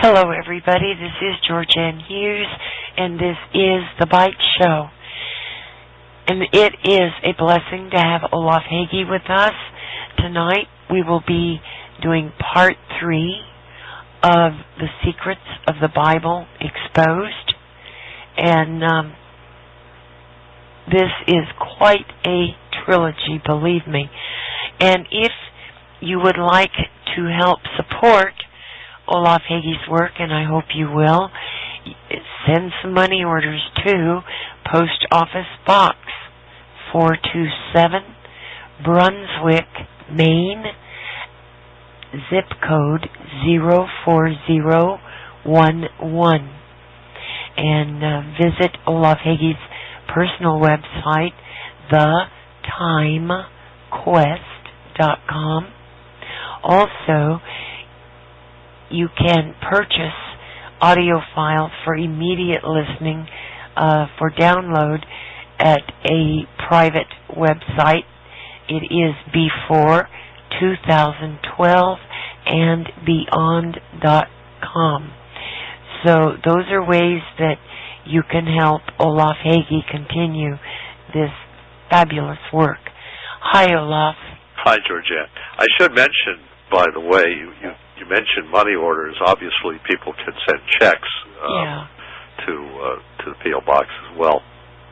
Hello, everybody. This is Georgianne Hughes, and this is The Bite Show. And it is a blessing to have Olaf Hage with us. Tonight, we will be doing part 3 of The Secrets of the Bible Exposed. And this is quite a trilogy, believe me. And if you would like to help support Olaf Hage's work, and I hope you will, send some money orders to Post Office Box 427, Brunswick, Maine, zip code 04011. And visit Olaf Hage's personal website, theTimeQuest.com. Also, you can purchase audio files for immediate listening for download at a private website. It is before 2012 and beyond.com. So those are ways that you can help Olaf Hage continue this fabulous work. Hi, Olaf. Hi, Georgianne. I should mention, by the way, you mentioned money orders. Obviously, people can send checks to the P.O. Box as well,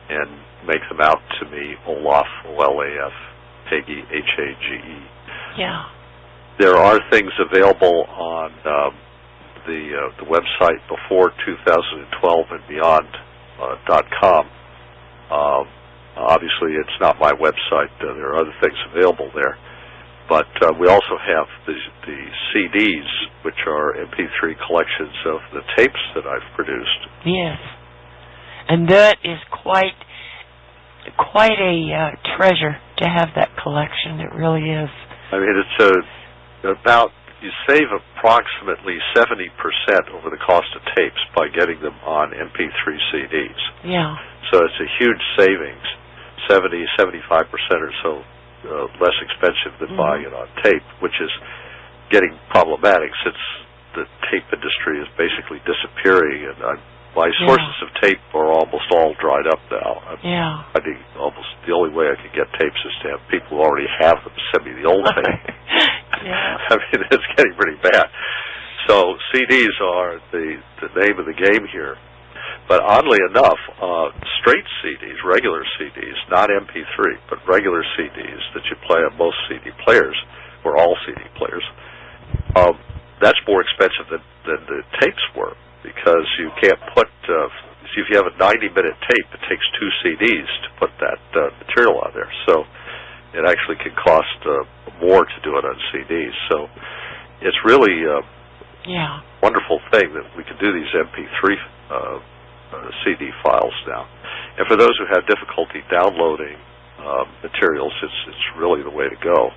and make them out to me, Olaf, O-L-A-F, Hage, H-A-G-E. Yeah. There are things available on the website before 2012 and beyond.com. Obviously, it's not my website. There are other things available there. But we also have the CDs, which are MP3 collections of the tapes that I've produced. Yes. And that is quite a treasure to have that collection. It really is. I mean, it's you save approximately 70% over the cost of tapes by getting them on MP3 CDs. Yeah. So it's a huge savings, 75% or so less expensive than buying it on tape, which is getting problematic since the tape industry is basically disappearing, and my sources of tape are almost all dried up now. I think almost the only way I can get tapes is to have people who already have them send me the old tape. I mean, it's getting pretty bad. So CDs are the name of the game here. But oddly enough, straight CDs, regular CDs, not MP3, but regular CDs that you play on most CD players, or all CD players, that's more expensive than the tapes were, because you can't put, if you have a 90-minute tape, it takes 2 CDs to put that material on there. So it actually can cost more to do it on CDs. So it's really a wonderful thing that we can do these MP3 CD files now. And for those who have difficulty downloading materials, it's really the way to go.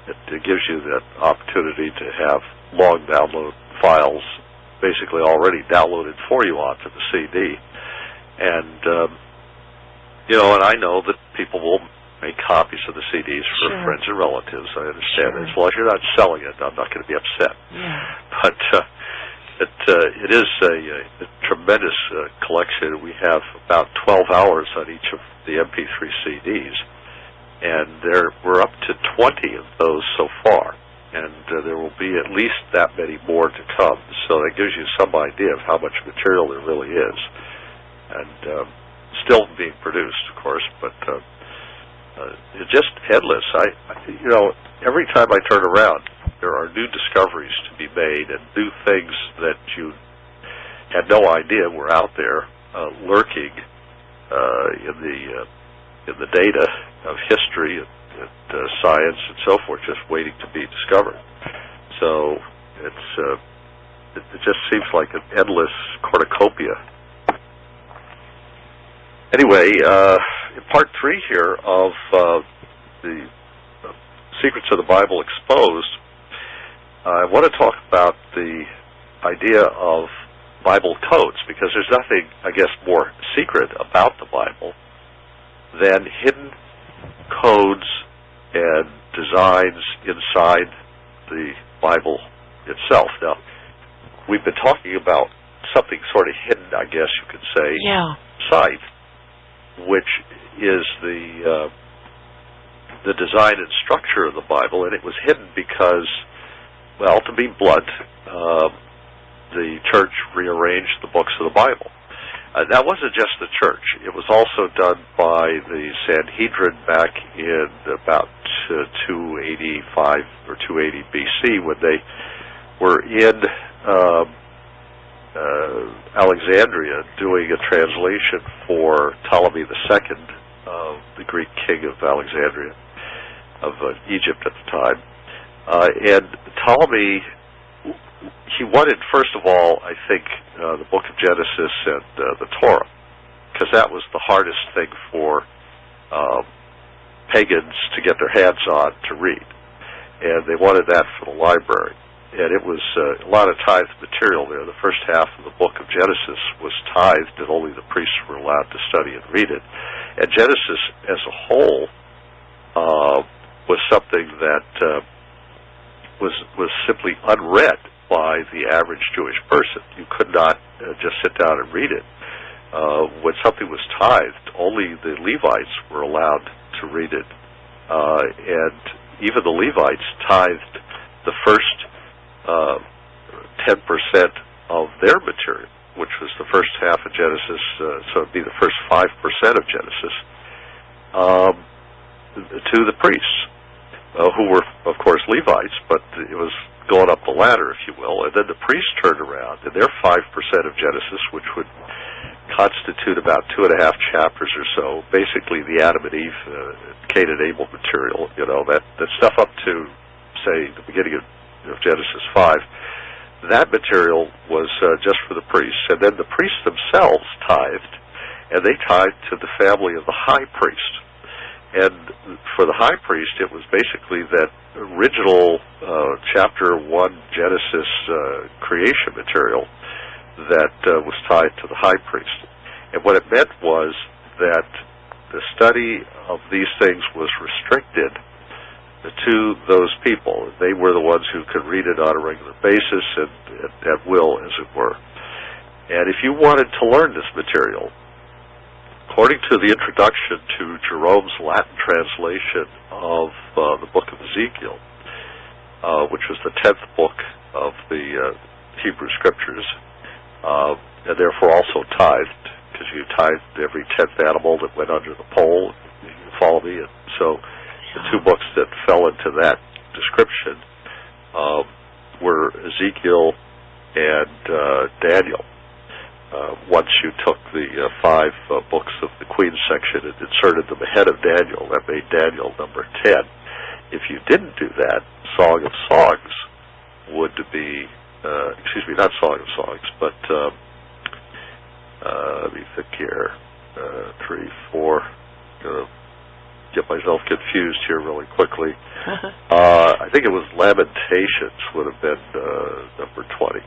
It gives you that opportunity to have long download files basically already downloaded for you onto the CD. And, and I know that people will make copies of the CDs for friends and relatives. I understand that. As long as you're not selling it, I'm not going to be upset. But it is a tremendous collection. We have about 12 hours on each of the MP3 CDs, and we're up to 20 of those so far, and there will be at least that many more to come. So that gives you some idea of how much material there really is, and still being produced, of course, but it's just endless. Every time I turn around, there are new discoveries to be made and new things that you had no idea were out there lurking in the data of history and science and so forth, just waiting to be discovered. So it just seems like an endless cornucopia. Anyway, in part 3 here of the Secrets of the Bible Exposed, I want to talk about the idea of Bible codes, because there's nothing, I guess, more secret about the Bible than hidden codes and designs inside the Bible itself. Now, we've been talking about something sort of hidden, I guess you could say, scythe, which is the design and structure of the Bible, and it was hidden because, well, to be blunt, the church rearranged the books of the Bible. That wasn't just the church. It was also done by the Sanhedrin back in about 285 or 280 BC when they were in Alexandria doing a translation for Ptolemy II, the Greek king of Alexandria, of Egypt at the time. And Ptolemy, he wanted, first of all, I think, the book of Genesis and the Torah, because that was the hardest thing for pagans to get their hands on to read. And they wanted that for the library. And it was a lot of tithed material there. The first half of the book of Genesis was tithed, and only the priests were allowed to study and read it. And Genesis as a whole was something that was simply unread by the average Jewish person. You could not just sit down and read it. When something was tithed, only the Levites were allowed to read it. And even the Levites tithed the first 10% of their material, which was the first half of Genesis, so it would be the first 5% of Genesis, to the priests, who were, of course, Levites, but it was going up the ladder, if you will, and then the priests turned around, and their 5% of Genesis, which would constitute about 2.5 chapters or so, basically the Adam and Eve, Cain and Abel material, that stuff up to, say, the beginning of Genesis 5, that material was just for the priests, and then the priests themselves tithed, and they tithed to the family of the high priest. And for the high priest, it was basically that original chapter 1 Genesis creation material that was tied to the high priest. And what it meant was that the study of these things was restricted to those people. They were the ones who could read it on a regular basis and at will, as it were. And if you wanted to learn this material, according to the introduction to Jerome's Latin translation of the book of Ezekiel, which was the 10th book of the Hebrew Scriptures, and therefore also tithed, because you tithed every 10th animal that went under the pole. You follow me? And so the two books that fell into that description were Ezekiel and Daniel. Once you took the 5 books of the Queen's section and inserted them ahead of Daniel, that made Daniel number 10. If you didn't do that, Song of Songs would be, not Song of Songs, but let me think here, 3, 4, get myself confused here really quickly. I think it was Lamentations would have been number 20.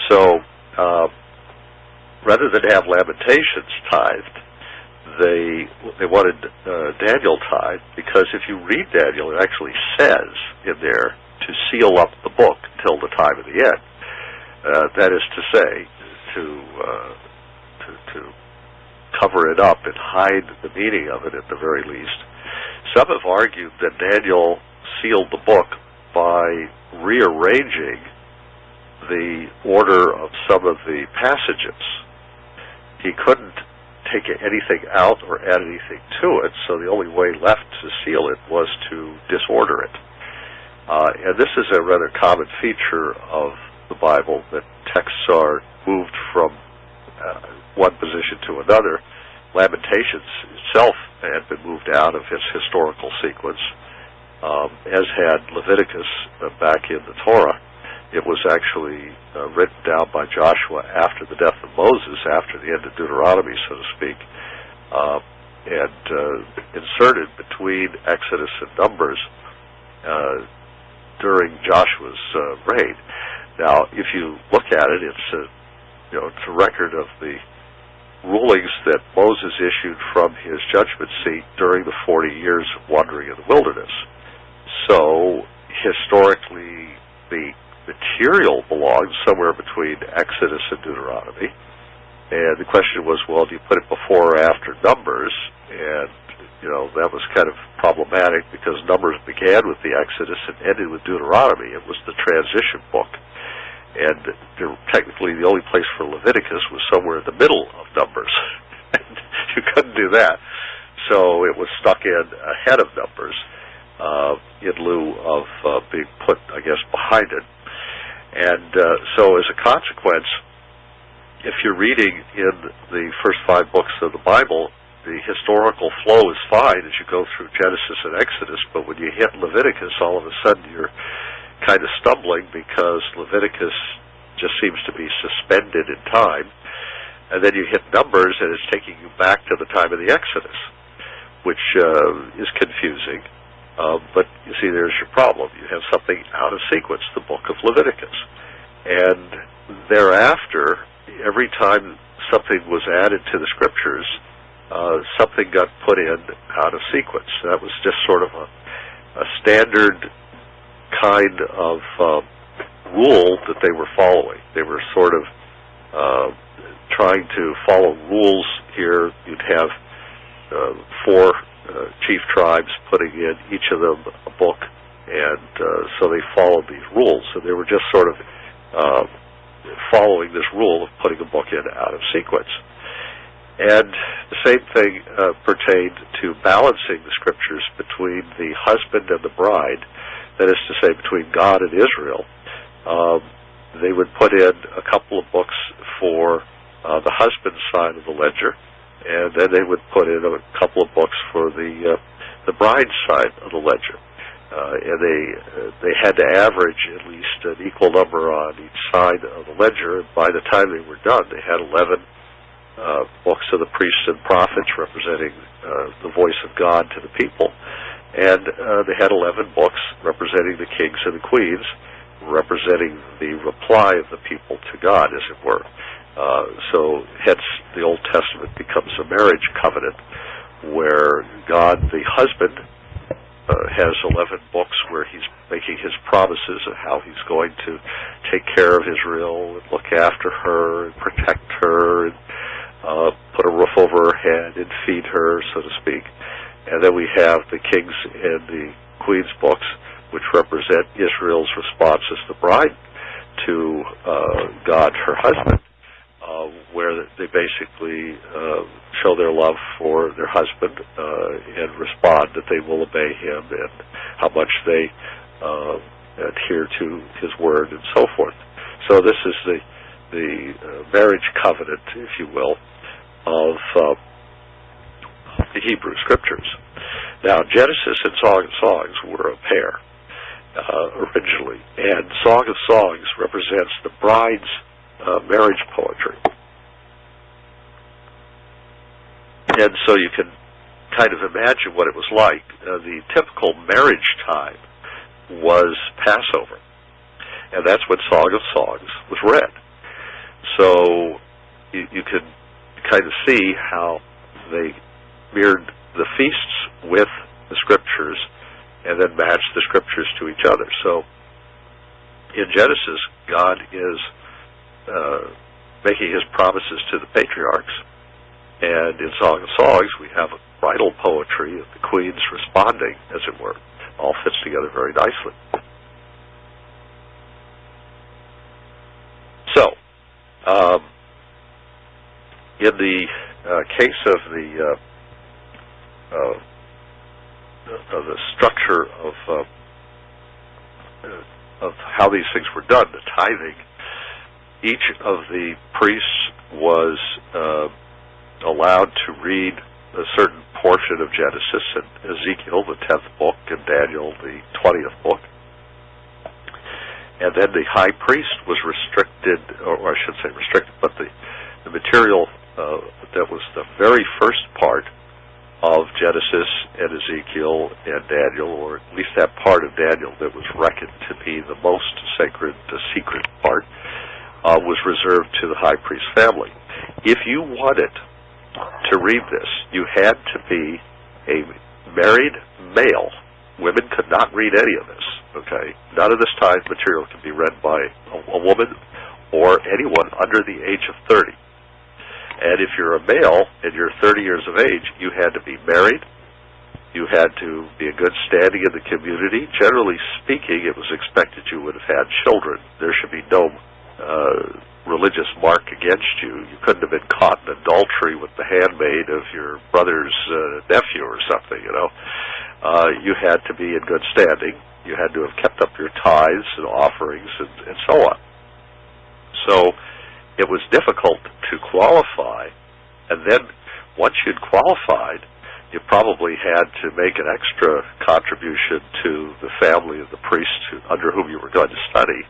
So, rather than have Lamentations tithed, they wanted Daniel tithed, because if you read Daniel, it actually says in there to seal up the book until the time of the end. That is to say, to cover it up and hide the meaning of it at the very least. Some have argued that Daniel sealed the book by rearranging the order of some of the passages. He couldn't take anything out or add anything to it, so the only way left to seal it was to disorder it. And this is a rather common feature of the Bible, that texts are moved from one position to another. Lamentations itself had been moved out of its historical sequence, as had Leviticus back in the Torah. It was actually written down by Joshua after the death of Moses, after the end of Deuteronomy, so to speak, and inserted between Exodus and Numbers during Joshua's reign. Now, if you look at it, it's a record of the rulings that Moses issued from his judgment seat during the 40 years of wandering in the wilderness. So, historically, the material belongs somewhere between Exodus and Deuteronomy. And the question was, well, do you put it before or after Numbers? And, that was kind of problematic because Numbers began with the Exodus and ended with Deuteronomy. It was the transition book. And technically the only place for Leviticus was somewhere in the middle of Numbers. And you couldn't do that. So it was stuck in ahead of Numbers in lieu of being put, I guess, behind it. And so as a consequence, if you're reading in the first 5 books of the Bible, the historical flow is fine as you go through Genesis and Exodus, but when you hit Leviticus, all of a sudden you're kind of stumbling because Leviticus just seems to be suspended in time. And then you hit Numbers, and it's taking you back to the time of the Exodus, which is confusing. But you see, there's your problem. You have something out of sequence, the book of Leviticus. And thereafter, every time something was added to the Scriptures, something got put in out of sequence. That was just sort of a standard kind of rule that they were following. They were sort of trying to follow rules here. You'd have 4 chief tribes putting in each of them a book, and so they followed these rules. So they were just sort of following this rule of putting a book in out of sequence. And the same thing pertained to balancing the Scriptures between the husband and the bride, that is to say, between God and Israel. They would put in a couple of books for the husband's side of the ledger, and then they would put in a couple of books for the bride's side of the ledger. And they had to average at least an equal number on each side of the ledger. And by the time they were done, they had 11 books of the priests and prophets representing the voice of God to the people. And they had 11 books representing the kings and the queens, representing the reply of the people to God, as it were. So hence the Old Testament becomes a marriage covenant where God, the husband, has 11 books where he's making his promises of how he's going to take care of Israel and look after her and protect her and put a roof over her head and feed her, so to speak. And then we have the kings and the queens books, which represent Israel's response as the bride to God, her husband, where they basically show their love for their husband and respond that they will obey him and how much they adhere to his word and so forth. So this is the marriage covenant, if you will, of the Hebrew Scriptures. Now, Genesis and Song of Songs were a pair originally, and Song of Songs represents the bride's marriage poetry. And so you can kind of imagine what it was like. The typical marriage time was Passover, and that's when Song of Songs was read. So you can kind of see how they mirrored the feasts with the Scriptures and then matched the Scriptures to each other. So in Genesis, God is making his promises to the patriarchs, and in Song of Songs we have a bridal poetry of the queens responding, as it were. All fits together very nicely. So, in the case of the structure of how these things were done, the tithing, each of the priests was allowed to read a certain portion of Genesis, and Ezekiel, the 10th book, and Daniel, the 20th book. And then the high priest was restricted, or I shouldn't say restricted, but the material that was the very first part of Genesis and Ezekiel and Daniel, or at least that part of Daniel that was reckoned to be the most sacred, the secret part, was reserved to the high priest family. If you wanted to read this, you had to be a married male women could not read any of this, okay? None of this tithe material can be read by a woman or anyone under the age of 30. And if you're a male and you're 30 years of age, you had to be married. You had to be in good standing in the community. Generally speaking, it was expected you would have had children. There should be no religious mark against you. You couldn't have been caught in adultery with the handmaid of your brother's nephew or something, you know. You had to be in good standing. You had to have kept up your tithes and offerings and so on. So it was difficult to qualify, and then once you'd qualified, you probably had to make an extra contribution to the family of the priest under whom you were going to study.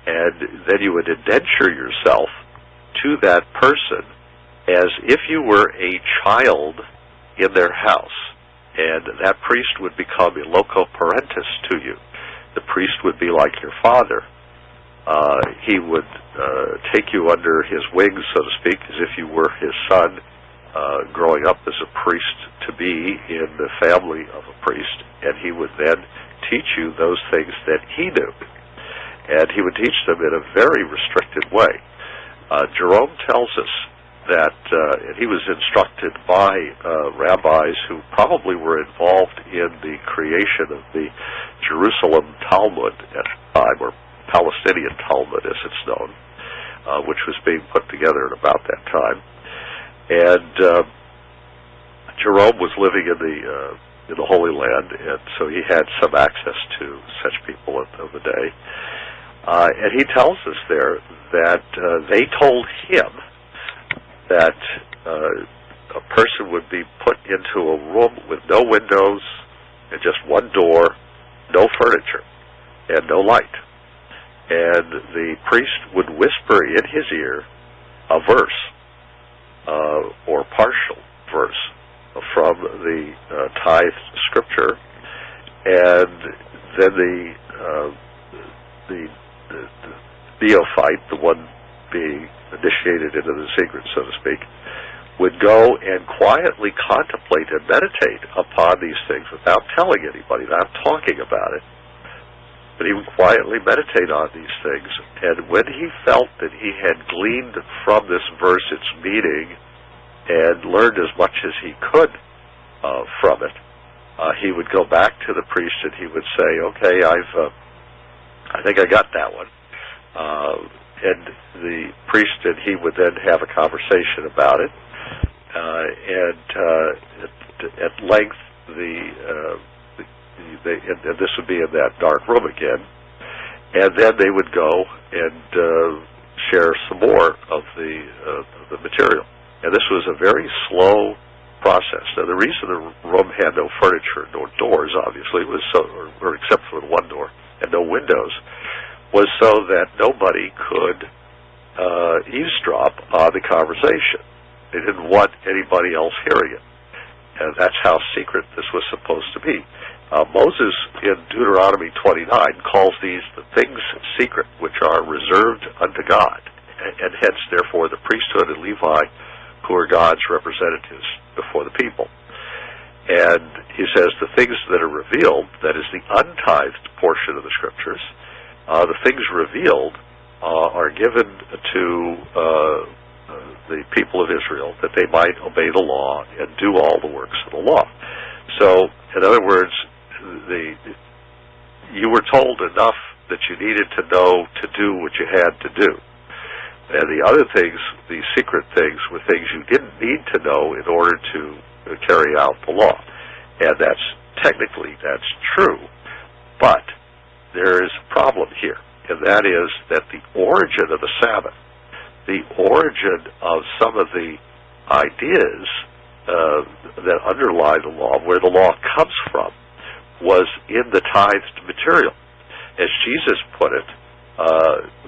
And then you would indenture yourself to that person as if you were a child in their house. And that priest would become a loco parentis to you. The priest would be like your father. He would take you under his wings, so to speak, as if you were his son, growing up as a priest to be in the family of a priest. And he would then teach you those things that he knew. And he would teach them in a very restricted way. Jerome tells us that and he was instructed by rabbis who probably were involved in the creation of the Jerusalem Talmud at the time, or Palestinian Talmud as it's known, which was being put together at about that time. And Jerome was living in the Holy Land, and so he had some access to such people of the day. And he tells us there that they told him that a person would be put into a room with no windows and just one door, no furniture, and no light. And the priest would whisper in his ear a verse, or partial verse, from the tithe scripture, and then the neophyte, the one being initiated into the secret, so to speak, would go and quietly contemplate and meditate upon these things without telling anybody, without talking about it. But he would quietly meditate on these things, and when he felt that he had gleaned from this verse its meaning and learned as much as he could from it, he would go back to the priest and he would say, okay, I think I got that one. And the priest and he would then have a conversation about it. At length, and this would be in that dark room again, and then they would go and share some more of the material. And this was a very slow process. Now, the reason the room had no furniture, no doors, obviously, was or except for the one door, and no windows, was so that nobody could eavesdrop on the conversation. They didn't want anybody else hearing it. And that's how secret this was supposed to be. Moses, in Deuteronomy 29, calls these the things secret, which are reserved unto God. And hence, therefore, the priesthood and Levi, who are God's representatives before the people. And he says the things that are revealed, that is the untithed portion of the Scriptures, the things revealed are given to the people of Israel that they might obey the law and do all the works of the law. So, in other words, you were told enough that you needed to know to do what you had to do. And the other things, the secret things, were things you didn't need to know in order to carry out the law. And technically that's true. But there is a problem here, and that is that the origin of the Sabbath, the origin of some of the ideas that underlie the law, where the law comes from, was in the tithed material. As Jesus put it,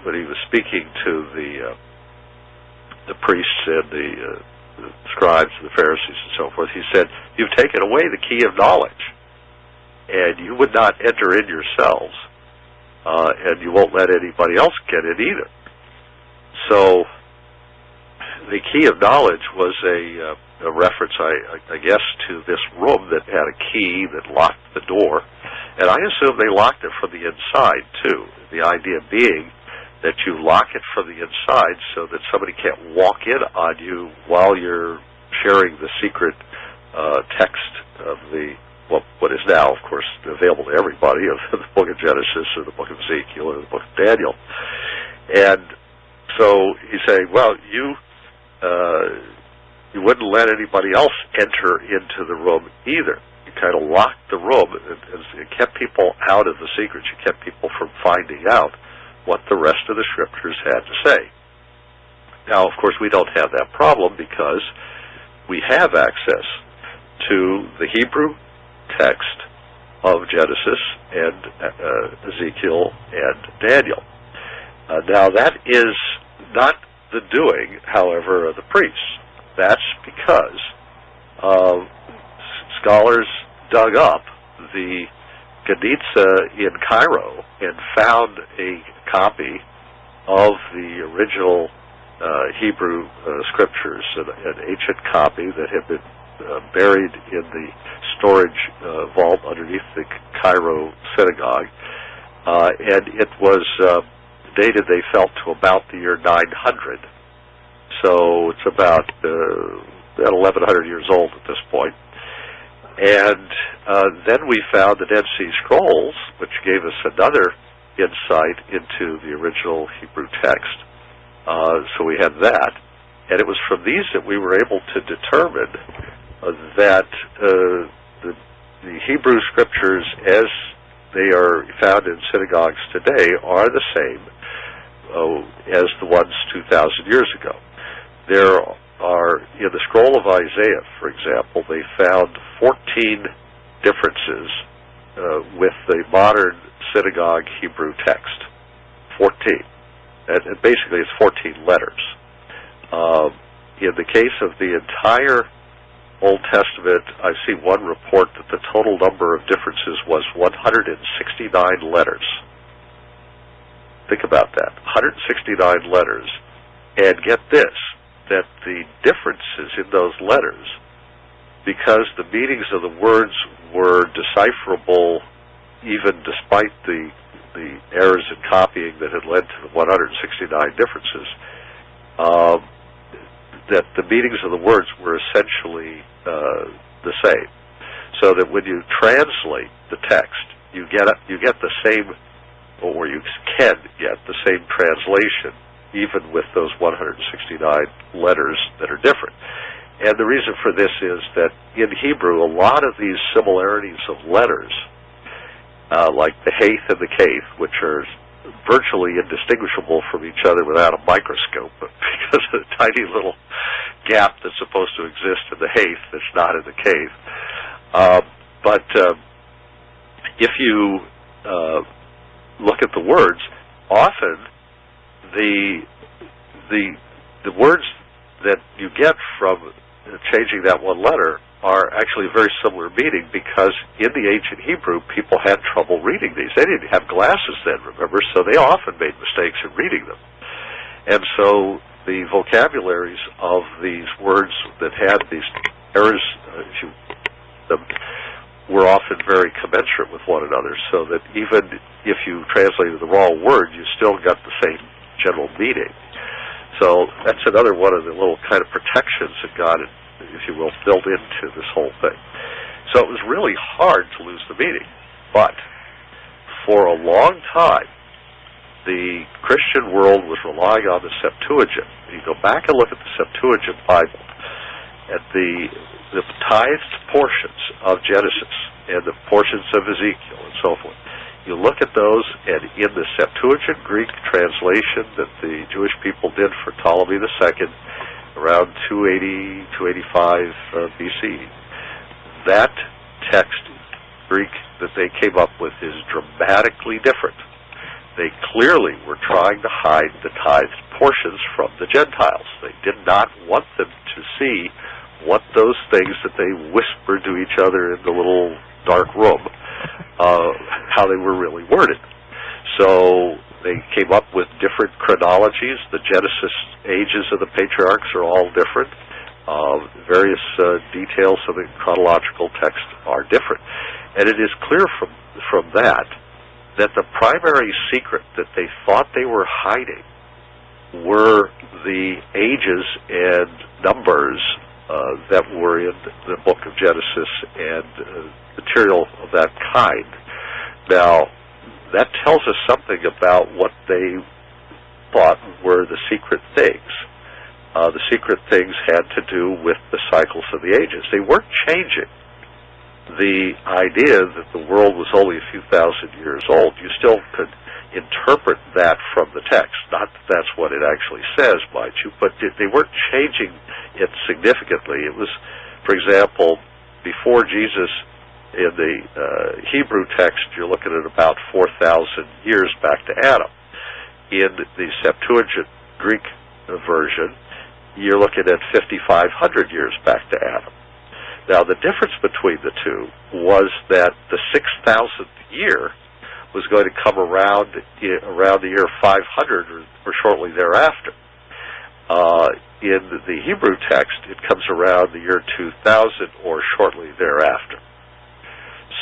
when he was speaking to the priests and the scribes and the Pharisees and so forth, he said, "You've taken away the key of knowledge, and you would not enter in yourselves, and you won't let anybody else get in either." So the key of knowledge was a reference, I guess, to this room that had a key that locked the door. And I assume they locked it from the inside, too. The idea being that you lock it from the inside so that somebody can't walk in on you while you're sharing the secret text of what is now, of course, available to everybody, of the book of Genesis or the book of Ezekiel or the book of Daniel. And so he's saying, well, you wouldn't let anybody else enter into the room either. You kind of locked the room and kept people out of the secrets. You kept people from finding out what the rest of the scriptures had to say. Now, of course, we don't have that problem because we have access to the Hebrew text of Genesis and Ezekiel and Daniel. Now, that is not the doing, however, of the priests. That's because scholars dug up the Genitza in Cairo and found a copy of the original Hebrew scriptures, an ancient copy that had been buried in the storage vault underneath the Cairo synagogue, and it was dated, they felt, to about the year 900. So it's about 1,100 years old at this point. And then we found the Dead Sea Scrolls, which gave us another insight into the original Hebrew text. So we had that. And it was from these that we were able to determine that the Hebrew scriptures, as they are found in synagogues today, are the same as the ones 2,000 years ago. There are, in the scroll of Isaiah, for example, they found 14 differences with the modern synagogue Hebrew text. 14. And basically it's 14 letters. In the case of the entire Old Testament, I see one report that the total number of differences was 169 letters. Think about that. 169 letters. And get this, that the differences in those letters, because the meanings of the words were decipherable even despite the errors in copying that had led to the 169 differences, that the meanings of the words were essentially the same. So that when you translate the text, you get the same, or you can get the same translation, even with those 169 letters that are different. And the reason for this is that in Hebrew, a lot of these similarities of letters, like the Hage and the Kaf, which are virtually indistinguishable from each other without a microscope, because of the tiny little gap that's supposed to exist in the Hage that's not in the Kaf. But if you look at the words, often the words that you get from changing that one letter are actually a very similar meaning, because in the ancient Hebrew, people had trouble reading these. They didn't have glasses then, remember, so they often made mistakes in reading them. And so the vocabularies of these words that had these errors were often very commensurate with one another, so that even if you translated the wrong word, you still got the same general meaning. So that's another one of the little kind of protections that God had, if you will, built into this whole thing. So it was really hard to lose the meaning. But for a long time, the Christian world was relying on the Septuagint. You go back and look at the Septuagint Bible, at the tithed portions of Genesis and the portions of Ezekiel and so forth. You look at those, and in the Septuagint Greek translation that the Jewish people did for Ptolemy II around 280, 285 BC, that text, Greek, that they came up with is dramatically different. They clearly were trying to hide the tithed portions from the Gentiles. They did not want them to see what those things that they whispered to each other in the little dark room, how they were really worded. So They came up with different chronologies. The Genesis ages of the patriarchs are all different. Various details of the chronological text are different. And it is clear from that the primary secret that they thought they were hiding were the ages and numbers that were in the book of Genesis and material of that kind. Now, that tells us something about what they thought were the secret things. The secret things had to do with the cycles of the ages. They weren't changing the idea that the world was only a few thousand years old. You still could interpret that from the text. Not that that's what it actually says, mind you, but they weren't changing it significantly. It was, for example, before Jesus, in the Hebrew text, you're looking at about 4,000 years back to Adam. In the Septuagint Greek version, you're looking at 5,500 years back to Adam. Now, the difference between the two was that the 6,000th year was going to come around the year 500 or shortly thereafter. In the Hebrew text, it comes around the year 2000 or shortly thereafter.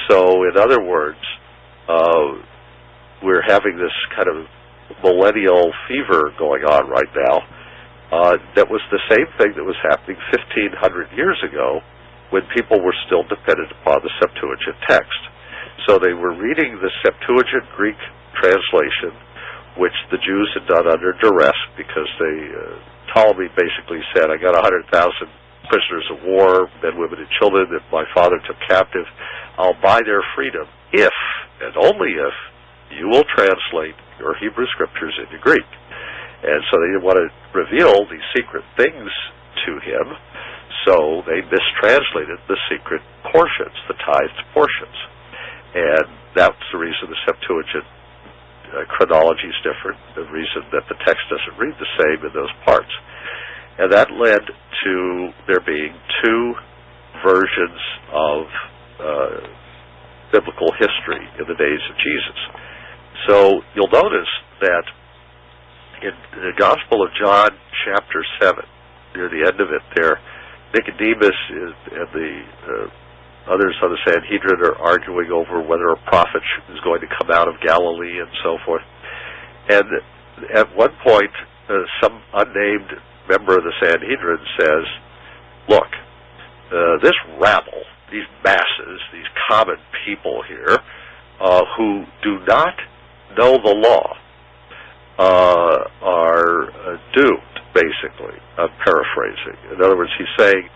So, in other words, we're having this kind of millennial fever going on right now. That was the same thing that was happening 1,500 years ago when people were still dependent upon the Septuagint text. So they were reading the Septuagint Greek translation, which the Jews had done under duress because Ptolemy basically said, I got 100,000 prisoners of war, men, women, and children that my father took captive. I'll buy their freedom if, and only if, you will translate your Hebrew scriptures into Greek. And so they didn't want to reveal these secret things to him, so they mistranslated the secret portions, the tithed portions. And that's the reason the Septuagint chronology is different, the reason that the text doesn't read the same in those parts. And that led to there being two versions of biblical history in the days of Jesus. So you'll notice that in the Gospel of John, chapter 7, near the end of it there, Nicodemus and the others on the Sanhedrin are arguing over whether a prophet is going to come out of Galilee and so forth. And at one point, some unnamed member of the Sanhedrin says, look, this rabble, these masses, these common people here, who do not know the law, are doomed, basically. I'm paraphrasing. In other words, he's saying,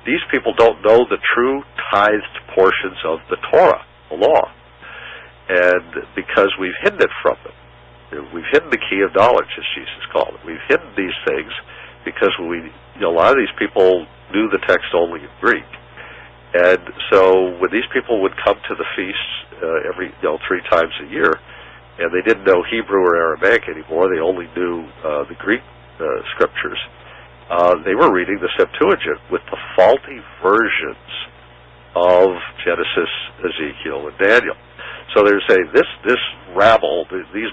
these people don't know the true tithed portions of the Torah, the law, and because we've hidden it from them. We've hidden the key of knowledge, as Jesus called it. We've hidden these things because a lot of these people knew the text only in Greek. And so when these people would come to the feasts every 3 times a year, and they didn't know Hebrew or Aramaic anymore, they only knew the Greek scriptures, they were reading the Septuagint with the faulty versions of Genesis, Ezekiel, and Daniel. So they're saying this rabble, these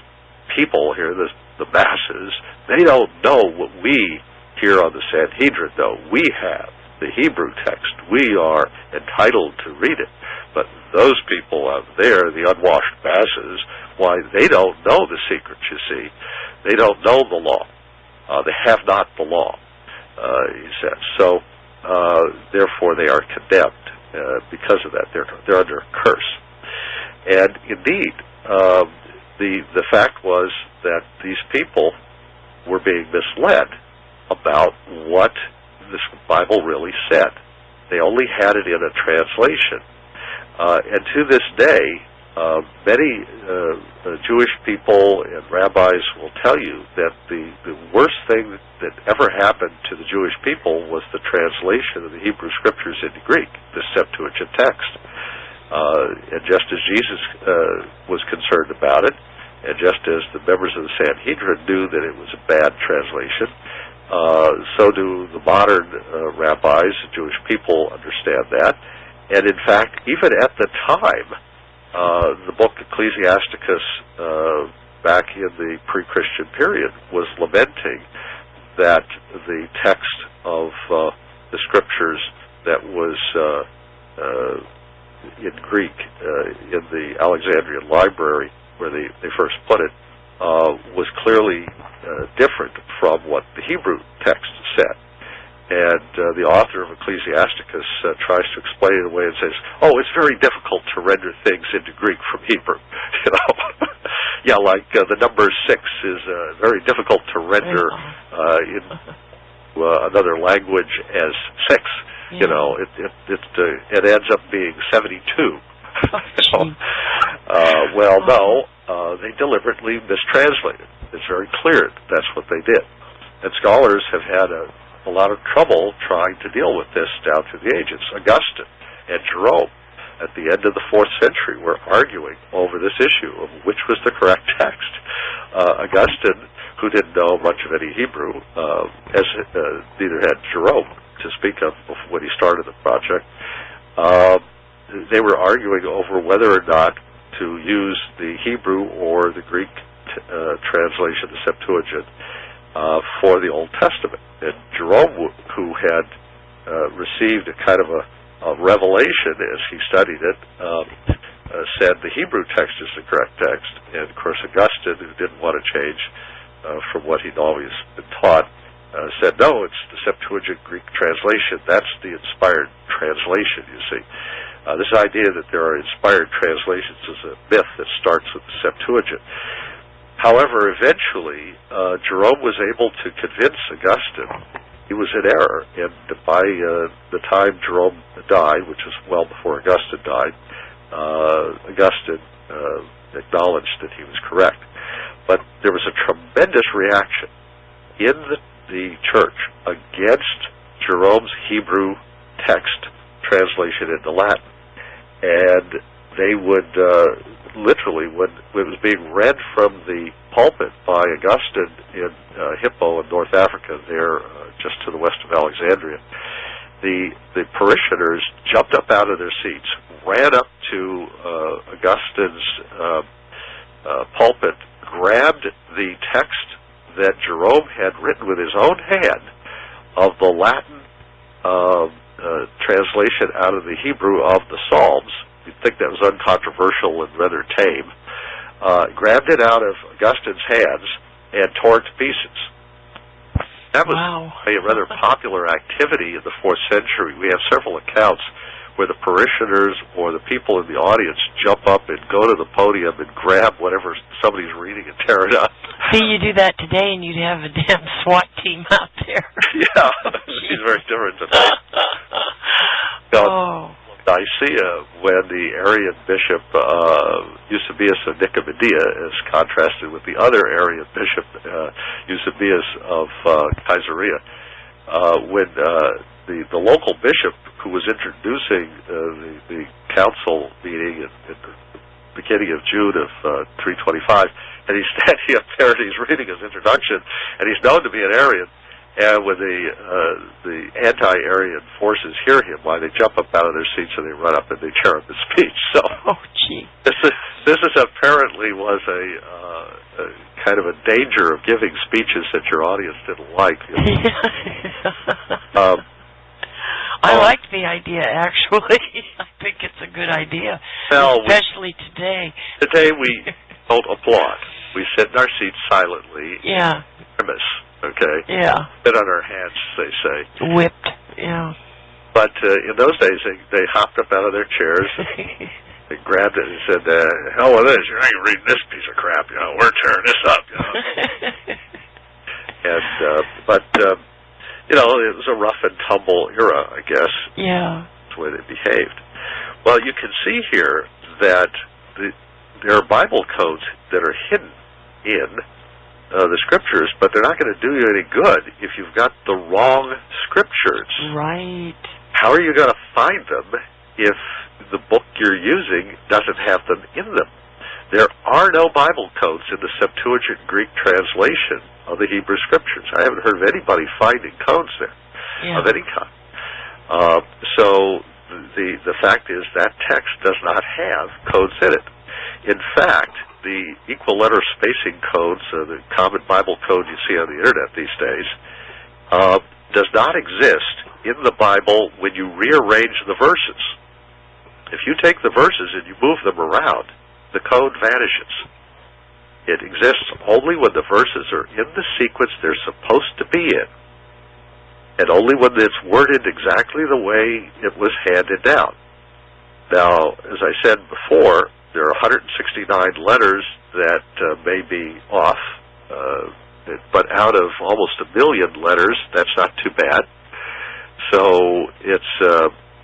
people here, the masses, they don't know what we here on the Sanhedrin know. We have the Hebrew text. We are entitled to read it. But those people out there, the unwashed masses, why, they don't know the secrets, you see. They don't know the law. They have not the law, he says. So, therefore, they are condemned because of that. They're under a curse. And indeed, the fact was that these people were being misled about what this Bible really said. They only had it in a translation. And to this day, many Jewish people and rabbis will tell you that the worst thing that ever happened to the Jewish people was the translation of the Hebrew Scriptures into Greek, the Septuagint text. And just as Jesus was concerned about it, and just as the members of the Sanhedrin knew that it was a bad translation, so do the modern rabbis, the Jewish people understand that. And in fact, even at the time, the book Ecclesiasticus, back in the pre-Christian period was lamenting that the text of the scriptures that was in Greek in the Alexandrian library, where they first put it, was clearly different from what the Hebrew text said. And the author of Ecclesiasticus tries to explain it away and says, "Oh, it's very difficult to render things into Greek from Hebrew." Yeah, like the number 6 is very difficult to render in another language as 6. Yeah. It ends up being 72. No, they deliberately mistranslated. It's very clear that's what they did, and scholars have had a lot of trouble trying to deal with this down through the ages. Augustine and Jerome, at the end of the 4th century, were arguing over this issue of which was the correct text. Augustine, who didn't know much of any Hebrew, as neither had Jerome to speak of when he started the project, they were arguing over whether or not to use the Hebrew or the Greek translation, the Septuagint, for the Old Testament. And Jerome, who had received a kind of a revelation as he studied it, said the Hebrew text is the correct text. And, of course, Augustine, who didn't want to change from what he'd always been taught, said, no, it's the Septuagint Greek translation. That's the inspired translation, you see. This idea that there are inspired translations is a myth that starts with the Septuagint. However, eventually, Jerome was able to convince Augustine he was in error, and by the time Jerome died, which was well before Augustine died, Augustine acknowledged that he was correct. But there was a tremendous reaction in the church against Jerome's Hebrew text translation into Latin, and they would literally, when it was being read from the pulpit by Augustine in Hippo in North Africa, there just to the west of Alexandria, the parishioners jumped up out of their seats, ran up to Augustine's pulpit, grabbed the text that Jerome had written with his own hand of the Latin translation out of the Hebrew of the Psalms. You'd think that was uncontroversial and rather tame. Grabbed it out of Augustine's hands and tore it to pieces. That was a rather popular activity in the 4th century. We have several accounts where the parishioners or the people in the audience jump up and go to the podium and grab whatever somebody's reading and tear it up. See, you do that today and you'd have a damn SWAT team out there. Yeah, it's very different today. Nicaea, when the Arian bishop Eusebius of Nicomedia, as contrasted with the other Arian bishop Eusebius of Caesarea, when the local bishop who was introducing the council meeting at the beginning of June of 325, and he's standing up there and he's reading his introduction, and he's known to be an Arian. And when the anti-Arian forces hear him, why they jump up out of their seats and they run up and they tear up his speech. So, this is apparently was a kind of a danger of giving speeches that your audience didn't like. I like the idea, actually. I think it's a good idea, especially today. Today we don't applaud. We sit in our seats silently. Yeah. Okay. Yeah. Sit on our hands, they say. Whipped. Yeah. But in those days, they hopped up out of their chairs. They grabbed it and said, "Hell with this! You ain't reading this piece of crap. We're tearing this up." And it was a rough and tumble era, I guess. Yeah. That's the way they behaved. Well, you can see here that there are Bible codes that are hidden in the scriptures, but they're not going to do you any good if you've got the wrong scriptures. Right. How are you going to find them if the book you're using doesn't have them in them? There are no Bible codes in the Septuagint Greek translation of the Hebrew scriptures. I haven't heard of anybody finding codes there of any kind. So the fact is that text does not have codes in it. In fact, the equal letter spacing codes, the common Bible code you see on the Internet these days, does not exist in the Bible when you rearrange the verses. If you take the verses and you move them around, the code vanishes. It exists only when the verses are in the sequence they're supposed to be in, and only when it's worded exactly the way it was handed down. Now, as I said before, there are 169 letters that may be off, but out of almost 1 million letters, that's not too bad. So it's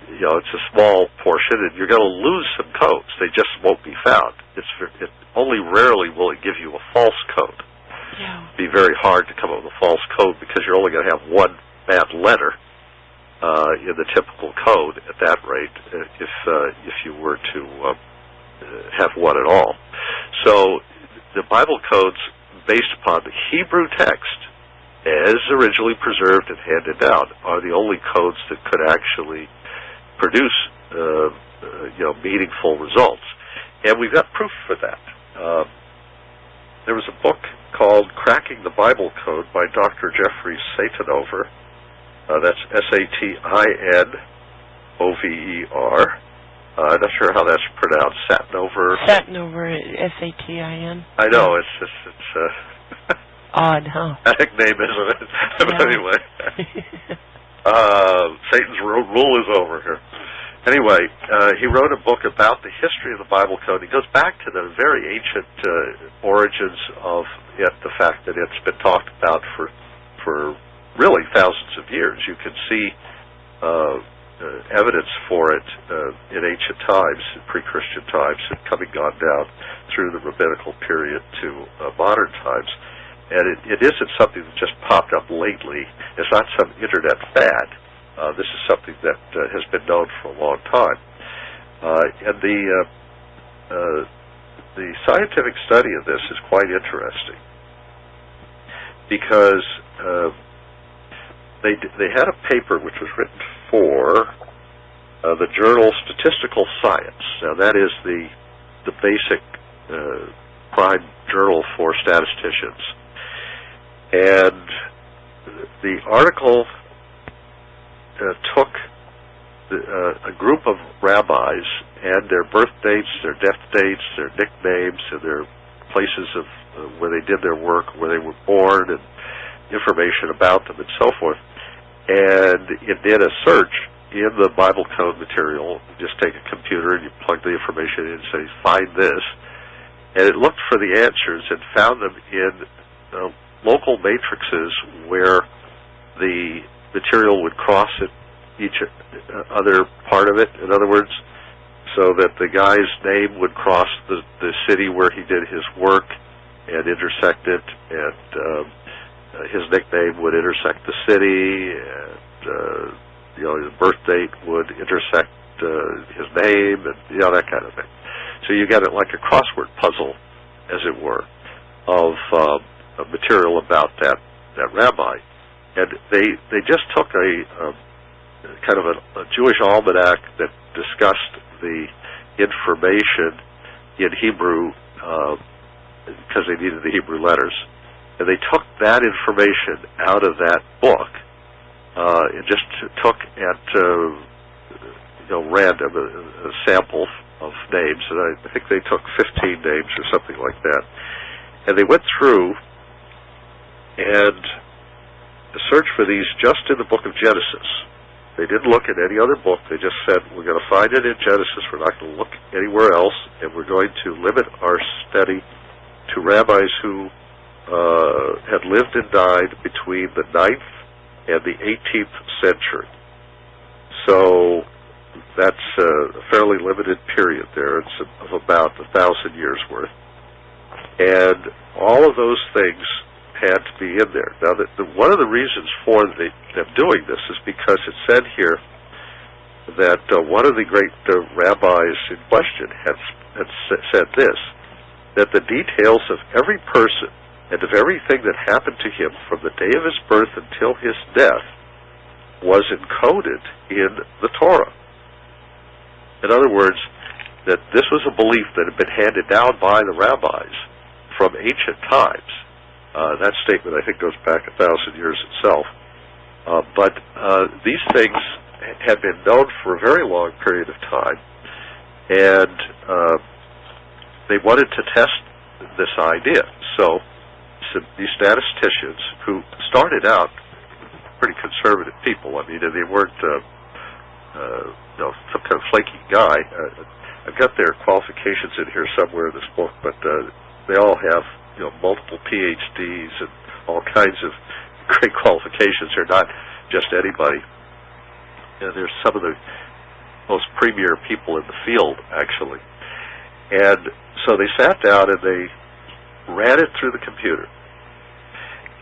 it's a small portion, and you're going to lose some codes. They just won't be found. Only rarely will it give you a false code. Yeah. It'd be very hard to come up with a false code because you're only going to have one bad letter in the typical code at that rate if you were to have one at all. So the Bible codes based upon the Hebrew text as originally preserved and handed down are the only codes that could actually produce meaningful results. And we've got proof for that. There was a book called Cracking the Bible Code by Dr. Jeffrey Satinover. That's Satinover. I'm not sure how that's pronounced. Satinover. Satinover, Satin. I know, it's odd, huh? Attic name, isn't it? But anyway, Satan's rule is over here. Anyway, he wrote a book about the history of the Bible code. He goes back to the very ancient origins of it, the fact that it's been talked about for really thousands of years. You can see evidence for it in ancient times, in pre-Christian times, and coming on down through the rabbinical period to modern times. And it isn't something that just popped up lately. It's not some internet fad. This is something that has been known for a long time. And the scientific study of this is quite interesting because they had a paper which was written for the journal Statistical Science. Now that is the basic prime journal for statisticians. And the article took a group of rabbis and their birth dates, their death dates, their nicknames, and their places of where they did their work, where they were born, and information about them, and so forth. And it did a search in the Bible code material. You just take a computer and you plug the information in and say, find this. And it looked for the answers and found them in local matrices where the material would cross at each other part of it. In other words, so that the guy's name would cross the city where he did his work and intersect it, and his nickname would intersect the city, and his birth date would intersect his name, and that kind of thing. So you get it like a crossword puzzle, as it were, of material about that rabbi. And they just took a kind of a Jewish almanac that discussed the information in Hebrew because they needed the Hebrew letters. And they took that information out of that book and just took at random a sample of names. And I think they took 15 names or something like that. And they went through and searched for these just in the book of Genesis. They didn't look at any other book. They just said, we're going to find it in Genesis. We're not going to look anywhere else, and we're going to limit our study to rabbis who had lived and died between the 9th and the 18th century. So that's a fairly limited period there. It's of about 1,000 years worth. And all of those things had to be in there. Now, one of the reasons for them doing this is because it said here that one of the great rabbis in question had said this, that the details of every person and of everything that happened to him from the day of his birth until his death was encoded in the Torah. In other words, that this was a belief that had been handed down by the rabbis from ancient times. That statement, I think, goes back 1,000 years itself. But these things had been known for a very long period of time, and they wanted to test this idea. So these statisticians, who started out pretty conservative people, I mean, they weren't some kind of flaky guy. I've got their qualifications in here somewhere in this book, but they all have multiple PhDs and all kinds of great qualifications. They're not just anybody. They're some of the most premier people in the field, actually. And so they sat down and they ran it through the computer.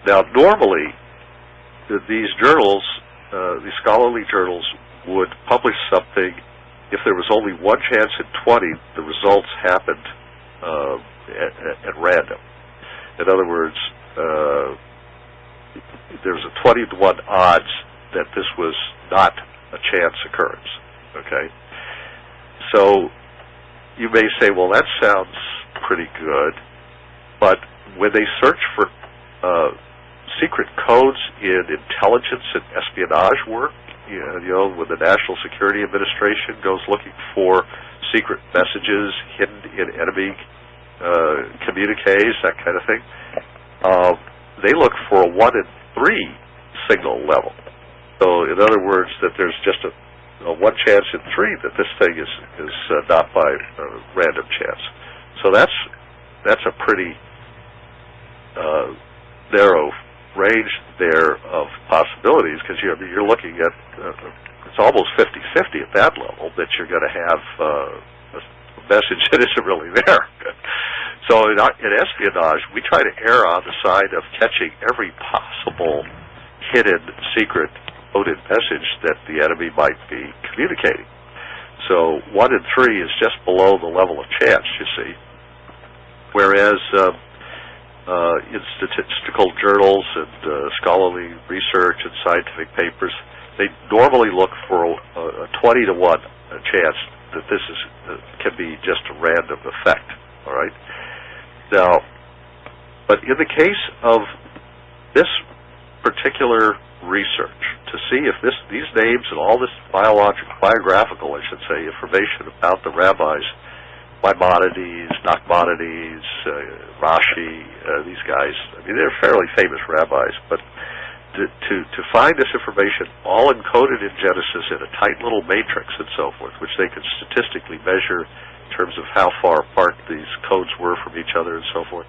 Now, normally, these journals, these scholarly journals, would publish something if there was only one chance in 20 the results happened at random. In other words, there's a 20-to-1 odds that this was not a chance occurrence. Okay? So you may say, well, that sounds pretty good, but when they search for secret codes in intelligence and espionage work, when the National Security Administration goes looking for secret messages hidden in enemy communiques, that kind of thing, they look for a 1 in 3 signal level. So, in other words, that there's just a 1 chance in 3 that this thing is not by random chance. So that's a pretty narrow range there of possibilities, because you're looking at it's almost 50-50 at that level that you're going to have a message that isn't really there. So in espionage, we try to err on the side of catching every possible hidden, secret, coded message that the enemy might be communicating. So 1 in 3 is just below the level of chance, you see. Whereas in statistical journals and scholarly research and scientific papers, they normally look for a 20-to-1 chance that this can be just a random effect. All right. Now, but in the case of this particular research, to see if these names and all this biographical, I should say, information about the rabbis, Maimonides, Nachmanides, Rashi, these guys, I mean, they're fairly famous rabbis, but to find this information all encoded in Genesis in a tight little matrix and so forth, which they could statistically measure in terms of how far apart these codes were from each other and so forth,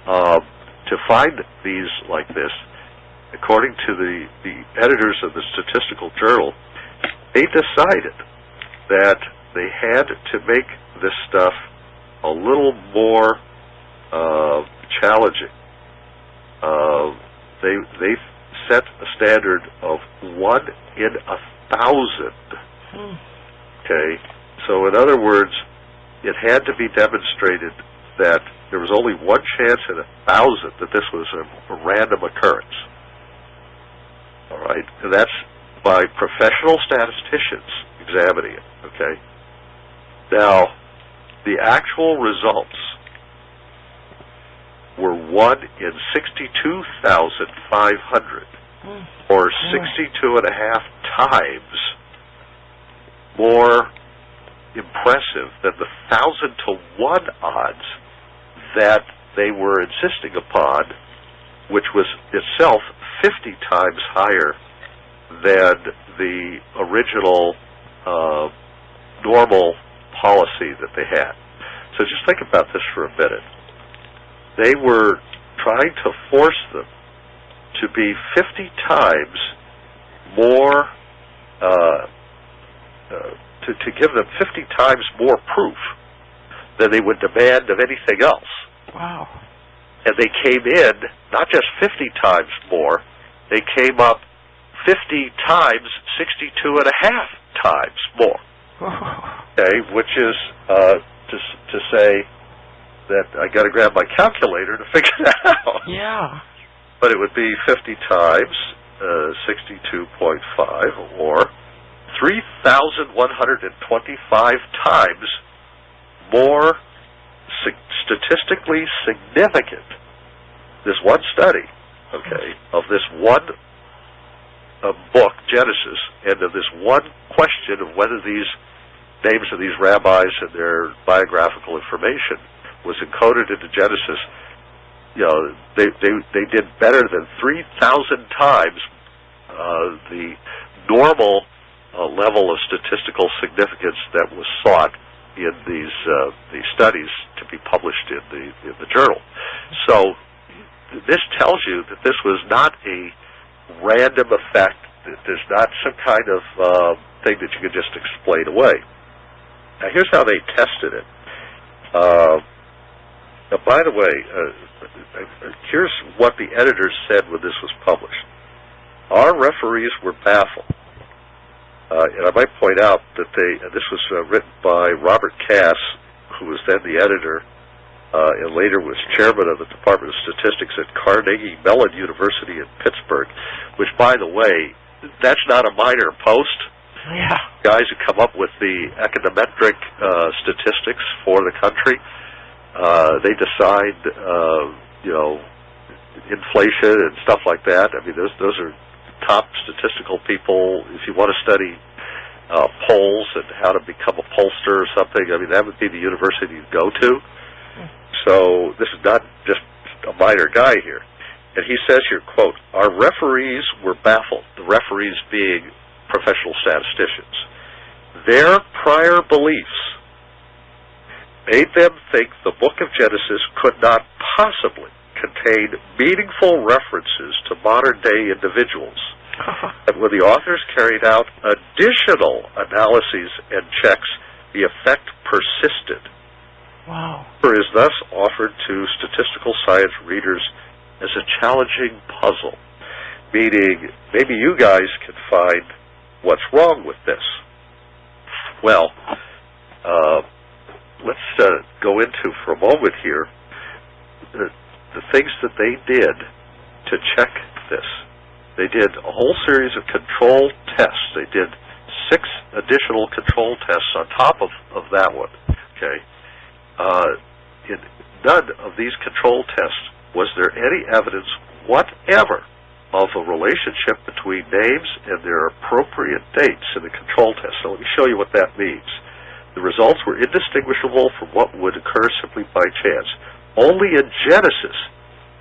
to find these like this, according to the editors of the statistical journal, they decided that they had to make this stuff a little more challenging. They set a standard of 1 in 1,000. Okay, so in other words, it had to be demonstrated that there was only 1 chance in 1,000 that this was a random occurrence. All right, and that's by professional statisticians examining it. Okay, now the actual results were 1 in 62,500, or 62.5 times more impressive than the 1,000-to-1 odds that they were insisting upon, which was itself 50 times higher than the original normal policy that they had. So just think about this for a minute. They were trying to force them to be 50 times more, to give them 50 times more proof than they would demand of anything else. Wow. And they came in not just 50 times more, they came up 50 times 62.5 times more. Okay, which is to say that I got to grab my calculator to figure that out. Yeah. But it would be 50 times 62.5, or 3,125 times more statistically significant, this one study, okay, of this one book, Genesis, and of this one question of whether these names of these rabbis and their biographical information was encoded into Genesis, they did better than 3,000 times the normal level of statistical significance that was sought in these studies to be published in the journal. So this tells you that this was not a random effect. There's not some kind of thing that you could just explain away. Now, here's how they tested it. Now, by the way, here's what the editors said when this was published. Our referees were baffled. And I might point out that this was written by Robert Cass, who was then the editor, and later was chairman of the Department of Statistics at Carnegie Mellon University in Pittsburgh, which, by the way, that's not a minor post. Yeah. Guys who come up with the econometric statistics for the country, they decide, inflation and stuff like that. I mean, those are top statistical people. If you want to study polls and how to become a pollster or something, I mean, that would be the university you go to. So this is not just a minor guy here. And he says here, quote, "Our referees were baffled," the referees being professional statisticians. "Their prior beliefs made them think the book of Genesis could not possibly contain meaningful references to modern-day individuals. And when the authors carried out additional analyses and checks, the effect persisted. Wow. It is thus offered to statistical science readers as a challenging puzzle," meaning maybe you guys can find what's wrong with this. Well, let's go into for a moment here the things that they did to check this. They did a whole series of control tests. They did 6 additional control tests on top of that one. Okay. In none of these control tests was there any evidence whatever of a relationship between names and their appropriate dates in the control test. So let me show you what that means. The results were indistinguishable from what would occur simply by chance. Only in Genesis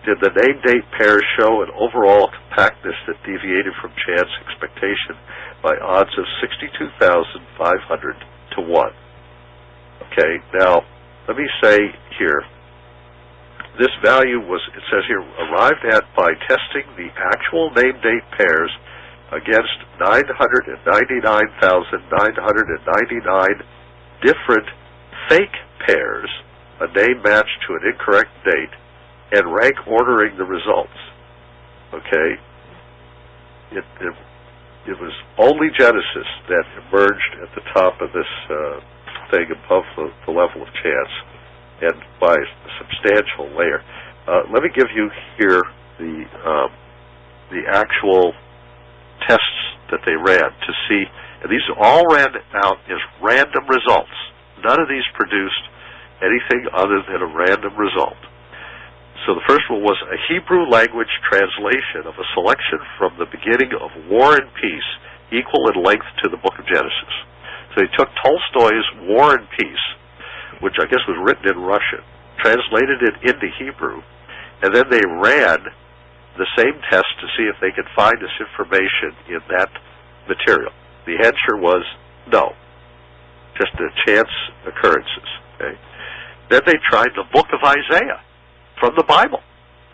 did the name-date pairs show an overall compactness that deviated from chance expectation by odds of 62,500 to 1. Okay, now, let me say here, this value was, it says here, arrived at by testing the actual name-date pairs against 999,999 different fake pairs, a name matched to an incorrect date, and rank ordering the results. Okay? It was only Genesis that emerged at the top of this thing above the level of chance, and by a substantial layer. Let me give you here the actual tests that they ran to see, and these are all ran out as random results. None of these produced anything other than a random result. So the first one was a Hebrew language translation of a selection from the beginning of War and Peace, equal in length to the book of Genesis. So they took Tolstoy's War and Peace, which I guess was written in Russian, translated it into Hebrew, and then they ran the same test to see if they could find this information in that material. The answer was no, just the chance occurrences. Okay? Then they tried the book of Isaiah from the Bible,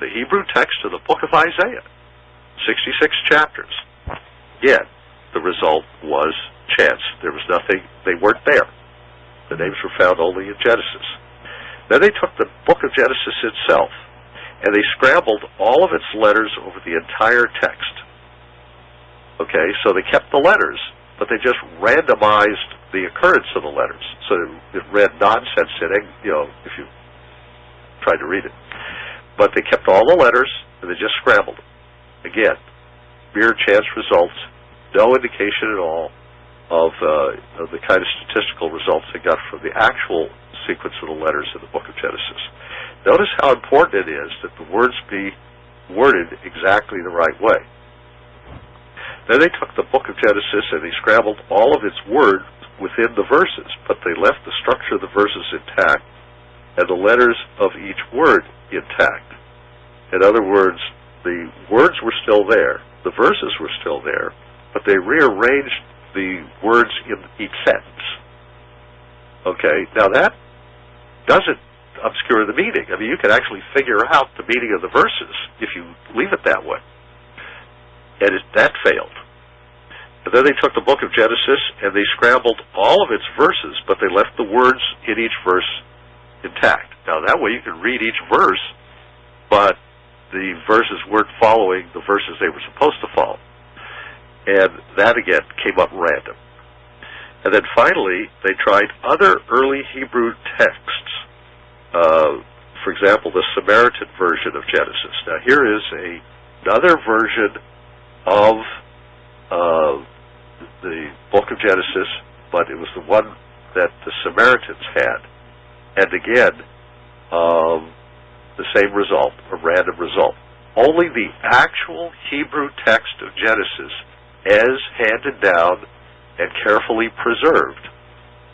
the Hebrew text of the book of Isaiah, 66 chapters. Again, the result was chance. There was nothing, they weren't there. The names were found only in Genesis. Then they took the book of Genesis itself, and they scrambled all of its letters over the entire text. Okay, so they kept the letters, but they just randomized the occurrence of the letters. So it read nonsense in it, if you tried to read it. But they kept all the letters, and they just scrambled them. Again, mere chance results, no indication at all of the kind of statistical results they got from the actual sequence of the letters in the book of Genesis. Notice how important it is that the words be worded exactly the right way. Then they took the book of Genesis and they scrambled all of its words within the verses, but they left the structure of the verses intact and the letters of each word intact. In other words, the words were still there, the verses were still there, but they rearranged the words in each sentence. Okay, now that doesn't obscure the meaning. I mean, you can actually figure out the meaning of the verses if you leave it that way. And that failed. And then they took the book of Genesis and they scrambled all of its verses, but they left the words in each verse intact. Now, that way you can read each verse, but the verses weren't following the verses they were supposed to follow. And that, again, came up random. And then finally, they tried other early Hebrew texts. For example, the Samaritan version of Genesis. Now, here is another version of the book of Genesis, but it was the one that the Samaritans had. And again, the same result, a random result. Only the actual Hebrew text of Genesis, as handed down and carefully preserved,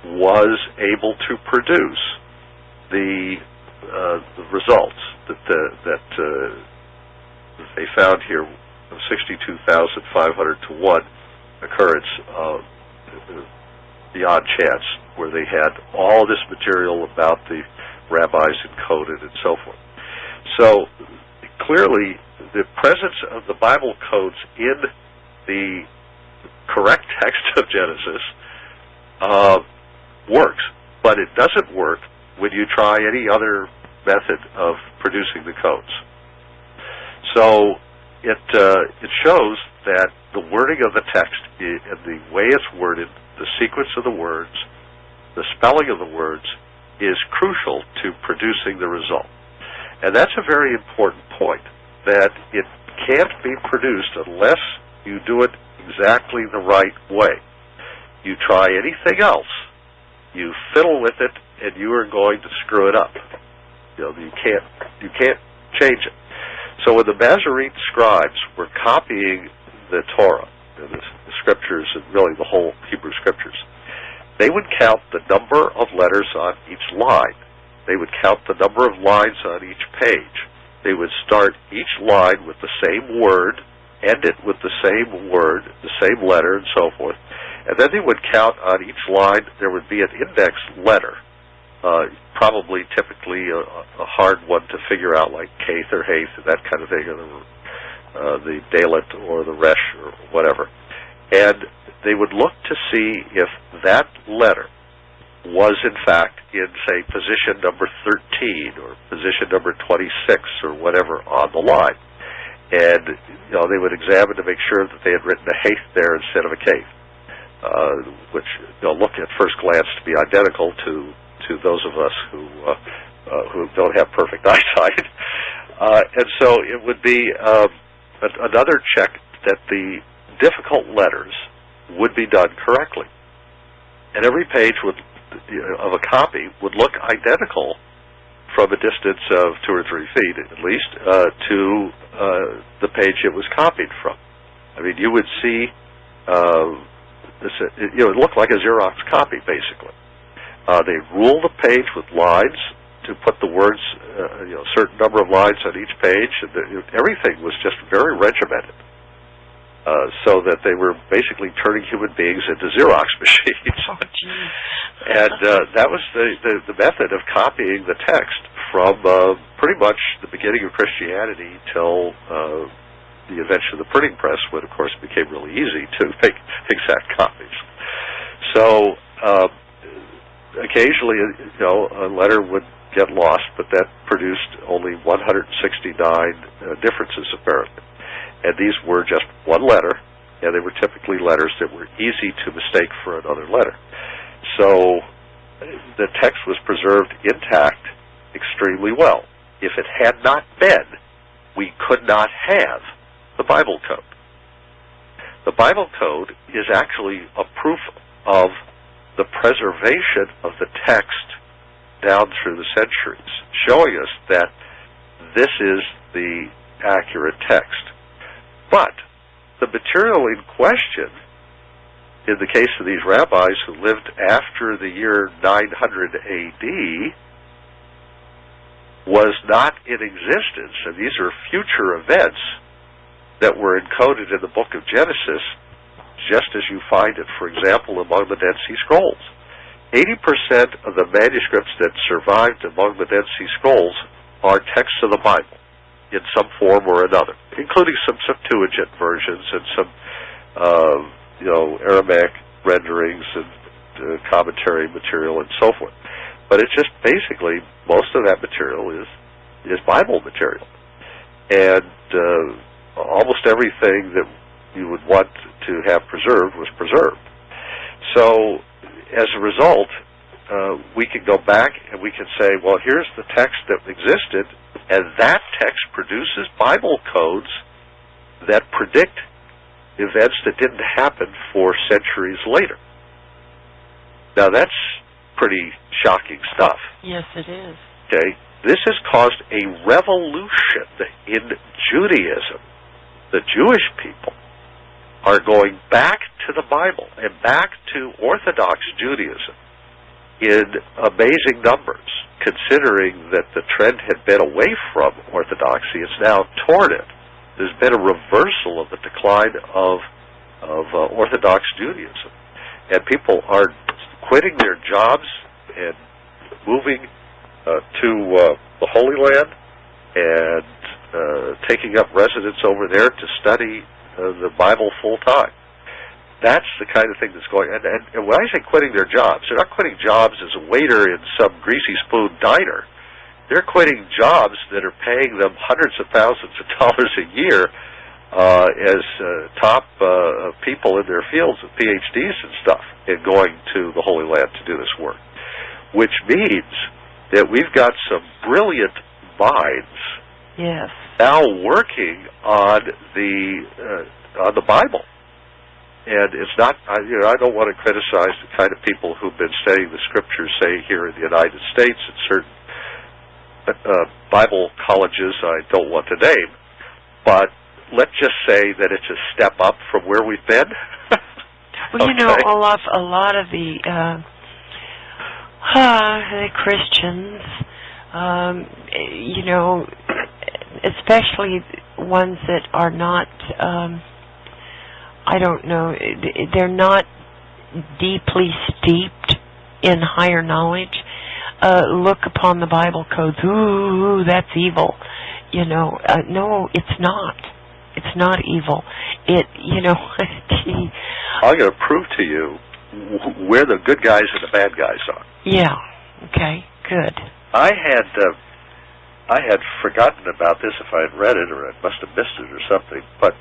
was able to produce the results that they found here of 62,500 to 1 occurrence beyond chance, where they had all this material about the rabbis encoded and so forth. So clearly, the presence of the Bible codes in the correct text of Genesis works, but it doesn't work when you try any other method of producing the codes. So it shows that the wording of the text and the way it's worded, the sequence of the words, the spelling of the words, is crucial to producing the result. And that's a very important point, that it can't be produced unless you do it exactly the right way. You try anything else, you fiddle with it, and you are going to screw it up. You can't change it. So when the Masoretic scribes were copying the Torah, the scriptures, and really the whole Hebrew scriptures, they would count the number of letters on each line. They would count the number of lines on each page. They would start each line with the same word, end it with the same word, the same letter, and so forth. And then they would count on each line. There would be an index letter, probably typically a hard one to figure out, like Kath or Hath, and that kind of thing, or the Dalet or the Resh or whatever. And they would look to see if that letter was in fact in, say, position number 13 or position number 26 or whatever on the line. And they would examine to make sure that they had written a Hath there instead of a Kath, which look at first glance to be identical to those of us who don't have perfect eyesight. And so it would be another check that the difficult letters would be done correctly. And every page of a copy would look identical from a distance of 2 or 3 feet, at least, to the page it was copied from. I mean, you would see it looked like a Xerox copy, basically. They ruled the page with lines to put the words, a certain number of lines on each page, and everything was just very regimented. So that they were basically turning human beings into Xerox machines. And that was the method of copying the text from pretty much the beginning of Christianity till the invention of the printing press, when, of course, it became really easy to make exact copies. So occasionally, a letter would get lost, but that produced only 169 differences, apparently. And these were just one letter, and they were typically letters that were easy to mistake for another letter. So the text was preserved intact extremely well. If it had not been, we could not have the Bible code. The Bible code is actually a proof of the preservation of the text down through the centuries, showing us that this is the accurate text. But the material in question, in the case of these rabbis who lived after the year 900 A.D., was not in existence, and these are future events that were encoded in the book of Genesis, just as you find it, for example, among the Dead Sea Scrolls. 80% of the manuscripts that survived among the Dead Sea Scrolls are texts of the Bible in some form or another, including some Septuagint versions and some, Aramaic renderings and commentary material and so forth. But it's just basically most of that material is Bible material, and almost everything that you would want to have preserved was preserved. So, as a result, we can go back and we can say, well, here's the text that existed, and that text produces Bible codes that predict events that didn't happen for centuries later. Now, that's pretty shocking stuff. Yes, it is. Okay? This has caused a revolution in Judaism. The Jewish people are going back to the Bible and back to Orthodox Judaism in amazing numbers, considering that the trend had been away from Orthodoxy. It's now toward it. There's been a reversal of the decline of Orthodox Judaism. And people are quitting their jobs and moving to the Holy Land and taking up residence over there to study the Bible full time. That's the kind of thing that's going on. And when I say quitting their jobs, they're not quitting jobs as a waiter in some greasy spoon diner. They're quitting jobs that are paying them hundreds of thousands of dollars a year as top people in their fields with PhDs and stuff, and going to the Holy Land to do this work. Which means that we've got some brilliant minds now working on the Bible. And it's not, I don't want to criticize the kind of people who've been studying the Scriptures, say, here in the United States at certain Bible colleges I don't want to name, but let's just say that it's a step up from where we've been. Well, Olaf, a lot of the Christians, especially ones that are not, they're not deeply steeped in higher knowledge, look upon the Bible codes, ooh, that's evil. No, it's not. It's not evil. I'm going to prove to you where the good guys and the bad guys are. Yeah. Okay. Good. I had forgotten about this if I had read it, or I must have missed it or something. But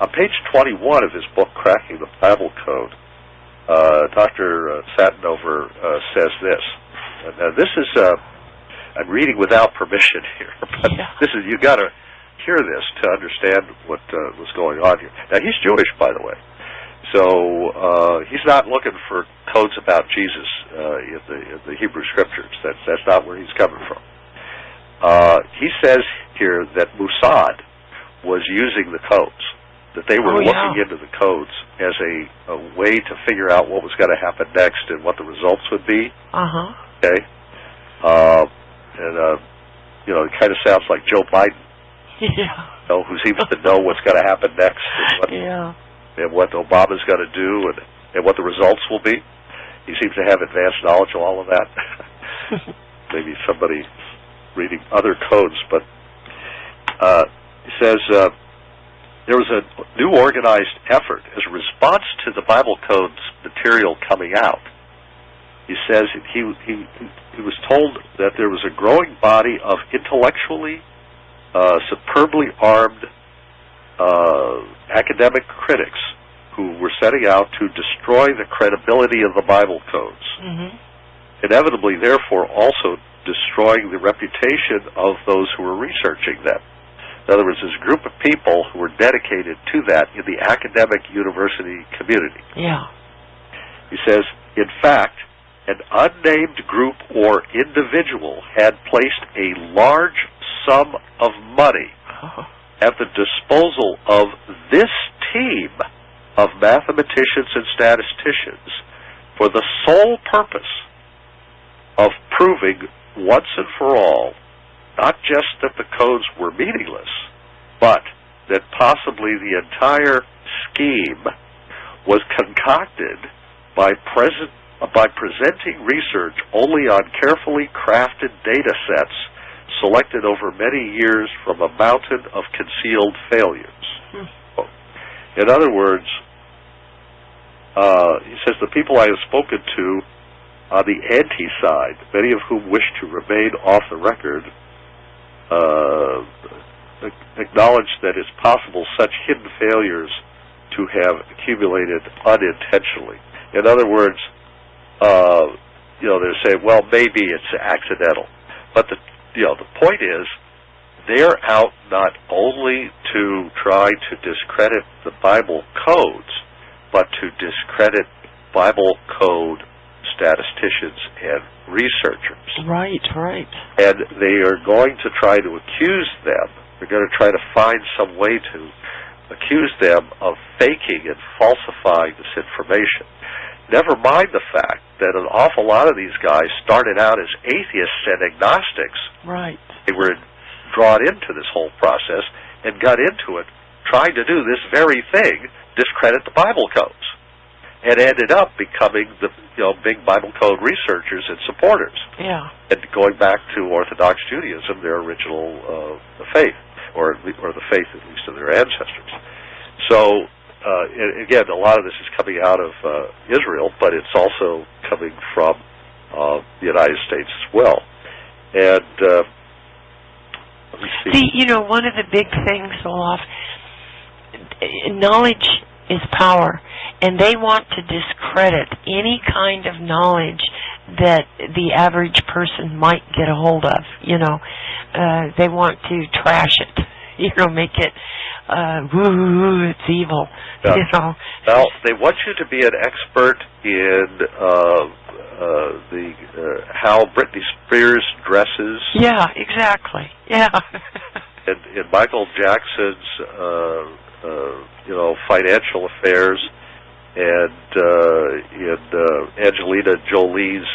on page 21 of his book, Cracking the Bible Code, Dr. Satinover says this. Now, this is I'm reading without permission here, but you got to hear this to understand what was going on here. Now, he's Jewish, by the way, so he's not looking for codes about Jesus in the Hebrew Scriptures. That's not where he's coming from. He says here that Mossad was using the codes, that they were looking into the codes as a way to figure out what was going to happen next and what the results would be. Okay, it kind of sounds like Joe Biden. Who seems to know what's going to happen next and what Obama's going to do and what the results will be. He seems to have advanced knowledge of all of that. Maybe somebody reading other codes, but he says there was a new organized effort as a response to the Bible code's material coming out. He says he was told that there was a growing body of intellectually superbly armed academic critics who were setting out to destroy the credibility of the Bible codes. Inevitably, therefore, also destroying the reputation of those who were researching them. In other words, there's a group of people who were dedicated to that in the academic university community. He says, in fact, an unnamed group or individual had placed a large sum of money at the disposal of this team of mathematicians and statisticians for the sole purpose of proving once and for all not just that the codes were meaningless, but that possibly the entire scheme was concocted by presenting research only on carefully crafted data sets selected over many years from a mountain of concealed failures. In other words, he says, the people I have spoken to on the anti-side, many of whom wish to remain off the record, acknowledge that it's possible such hidden failures to have accumulated unintentionally. In other words, they're saying, well, maybe it's accidental. But the point is, they're out not only to try to discredit the Bible codes, but to discredit Bible code statisticians and researchers. Right, right. And they are going to try to accuse them. They're going to try to find some way to accuse them of faking and falsifying this information. Never mind the fact that an awful lot of these guys started out as atheists and agnostics. Right. They were drawn into this whole process and got into it trying to do this very thing, discredit the Bible codes, and ended up becoming the big Bible code researchers and supporters. Yeah. And going back to Orthodox Judaism, their original faith, or the faith at least of their ancestors. So again, a lot of this is coming out of Israel, but it's also coming from the United States as well. And let me see. See, one of the big things, Olaf, knowledge is power, and they want to discredit any kind of knowledge that the average person might get a hold of. They want to trash it. Make it, woo, it's evil. Yeah. Well, they want you to be an expert in how Britney Spears dresses. Yeah, exactly. Yeah. in Michael Jackson's, financial affairs, and in Angelina Jolie's,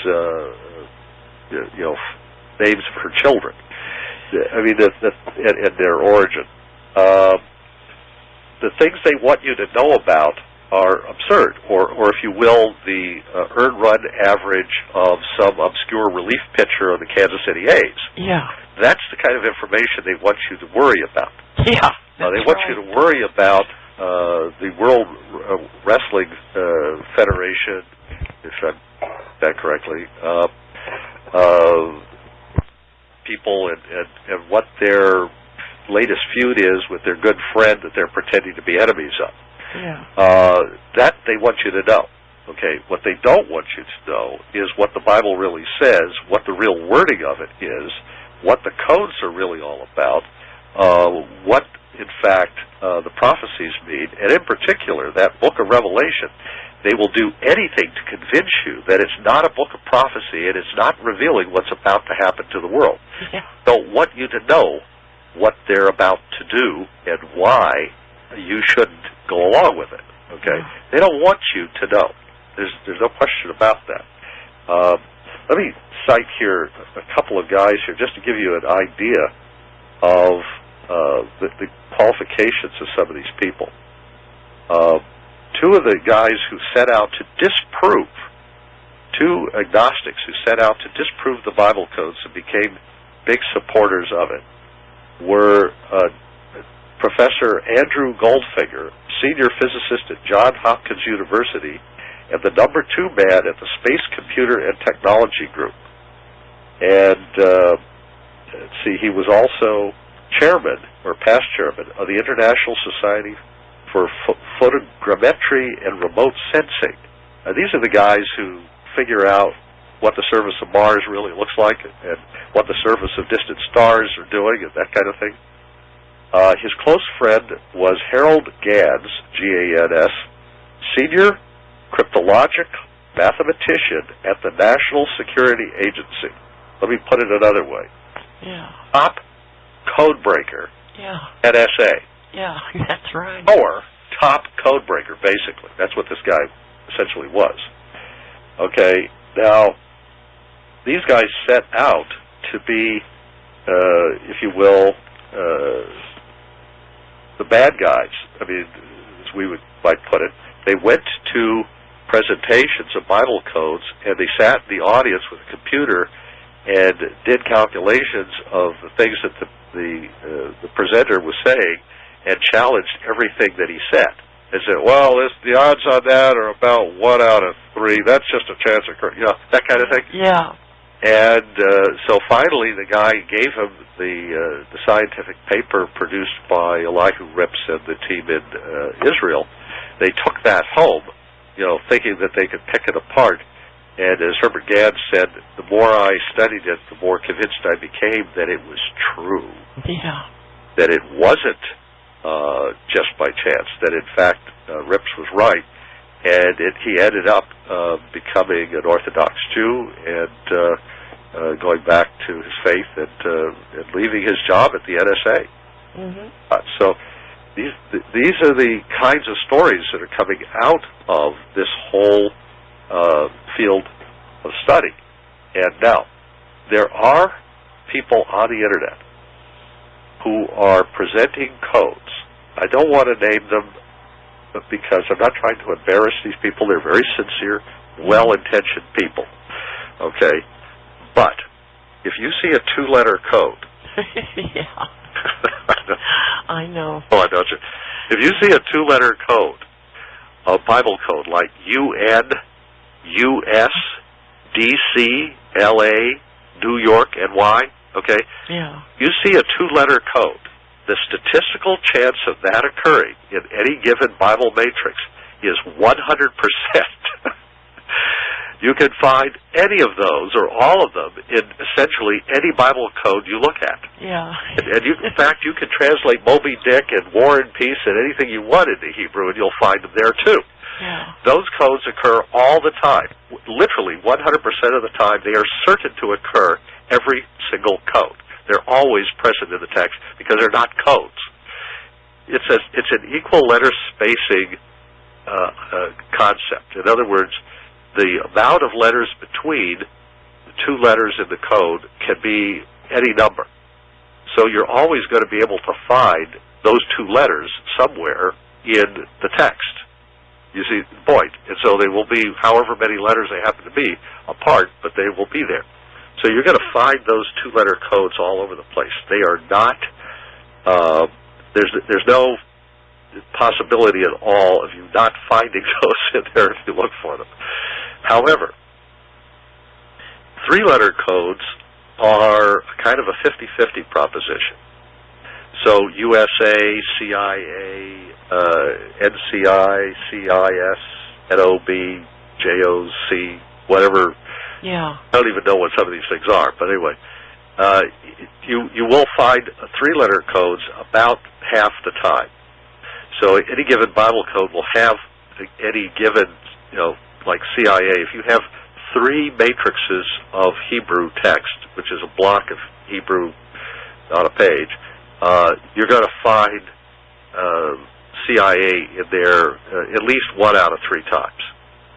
names of her children. I mean, and their origin. The things they want you to know about are absurd, or if you will, the earned run average of some obscure relief pitcher of the Kansas City A's. Yeah. That's the kind of information they want you to worry about. Yeah. They want you to worry about the World Wrestling Federation, if I said that correctly, people and what their latest feud is with their good friend that they're pretending to be enemies of. Yeah. That they want you to know. Okay, what they don't want you to know is what the Bible really says, what the real wording of it is, what the codes are really all about, what, in fact, the prophecies mean, and in particular, that book of Revelation. They will do anything to convince you that it's not a book of prophecy and it's not revealing what's about to happen to the world. Yeah. Don't want you to know what they're about to do and why you shouldn't go along with it. Okay? Yeah. They don't want you to know. There's no question about that. Let me cite here a couple of guys here just to give you an idea of the qualifications of some of these people. Two of the guys who set out to disprove, two agnostics who set out to disprove the Bible codes and became big supporters of it, were Professor Andrew Goldfinger, senior physicist at Johns Hopkins University, and the number 2 man at the Space Computer and Technology Group. And let's see, he was also chairman, or past chairman, of the International Society for Photogrammetry and Remote Sensing. These are the guys who figure out what the surface of Mars really looks like and what the surface of distant stars are doing and that kind of thing. His close friend was Harold Gans, G-A-N-S, senior cryptologic mathematician at the National Security Agency. Let me put it another way. Yeah. Top code breaker. Yeah. NSA. Yeah, that's right. Or top code breaker, basically. That's what this guy essentially was. Okay, now, these guys set out to be, if you will, the bad guys. I mean, as we might put it. They went to presentations of Bible codes, and they sat in the audience with a computer and did calculations of the things that the presenter was saying, and challenged everything that he said. They said, well, the odds on that are about 1 out of 3. That's just a chance of, that kind of thing. Yeah. And so finally, the guy gave him the scientific paper produced by Elihu Rips and the team in Israel. They took that home, thinking that they could pick it apart. And as Herbert Gadd said, the more I studied it, the more convinced I became that it was true. Yeah. That it wasn't just by chance. That in fact, Rips was right. And he ended up becoming an Orthodox Jew and going back to his faith and leaving his job at the NSA. Mm-hmm. So these are the kinds of stories that are coming out of this whole field of study. And now, there are people on the Internet who are presenting codes. I don't want to name them because I'm not trying to embarrass these people. They're very sincere, well-intentioned people. Okay? But if you see a 2-letter code... Yeah. I know. Oh, I don't you? If you see a 2-letter code, a Bible code like UN, US, DC, LA, New York, NY, okay? Yeah. You see a 2-letter code. The statistical chance of that occurring in any given Bible matrix is 100%. You can find any of those or all of them in essentially any Bible code you look at. Yeah. And in fact, you can translate Moby Dick and War and Peace and anything you want into Hebrew, and you'll find them there too. Yeah. Those codes occur all the time. Literally 100% of the time, they are certain to occur every single code. They're always present in the text because they're not codes. It's an equal letter spacing concept. In other words, the amount of letters between the 2 letters in the code can be any number. So you're always going to be able to find those 2 letters somewhere in the text. You see the point. And so they will be however many letters they happen to be apart, but they will be there. So you're going to find those 2-letter codes all over the place. They are not, there's no possibility at all of you not finding those in there if you look for them. However, 3-letter codes are kind of a 50-50 proposition. So USA, CIA, NCI, CIS, NOB, JOC, whatever. Yeah. I don't even know what some of these things are, but anyway, you will find 3-letter codes about half the time. So any given Bible code will have any given, like CIA. If you have 3 matrices of Hebrew text, which is a block of Hebrew on a page, you're going to find CIA in there at least 1 out of 3 times.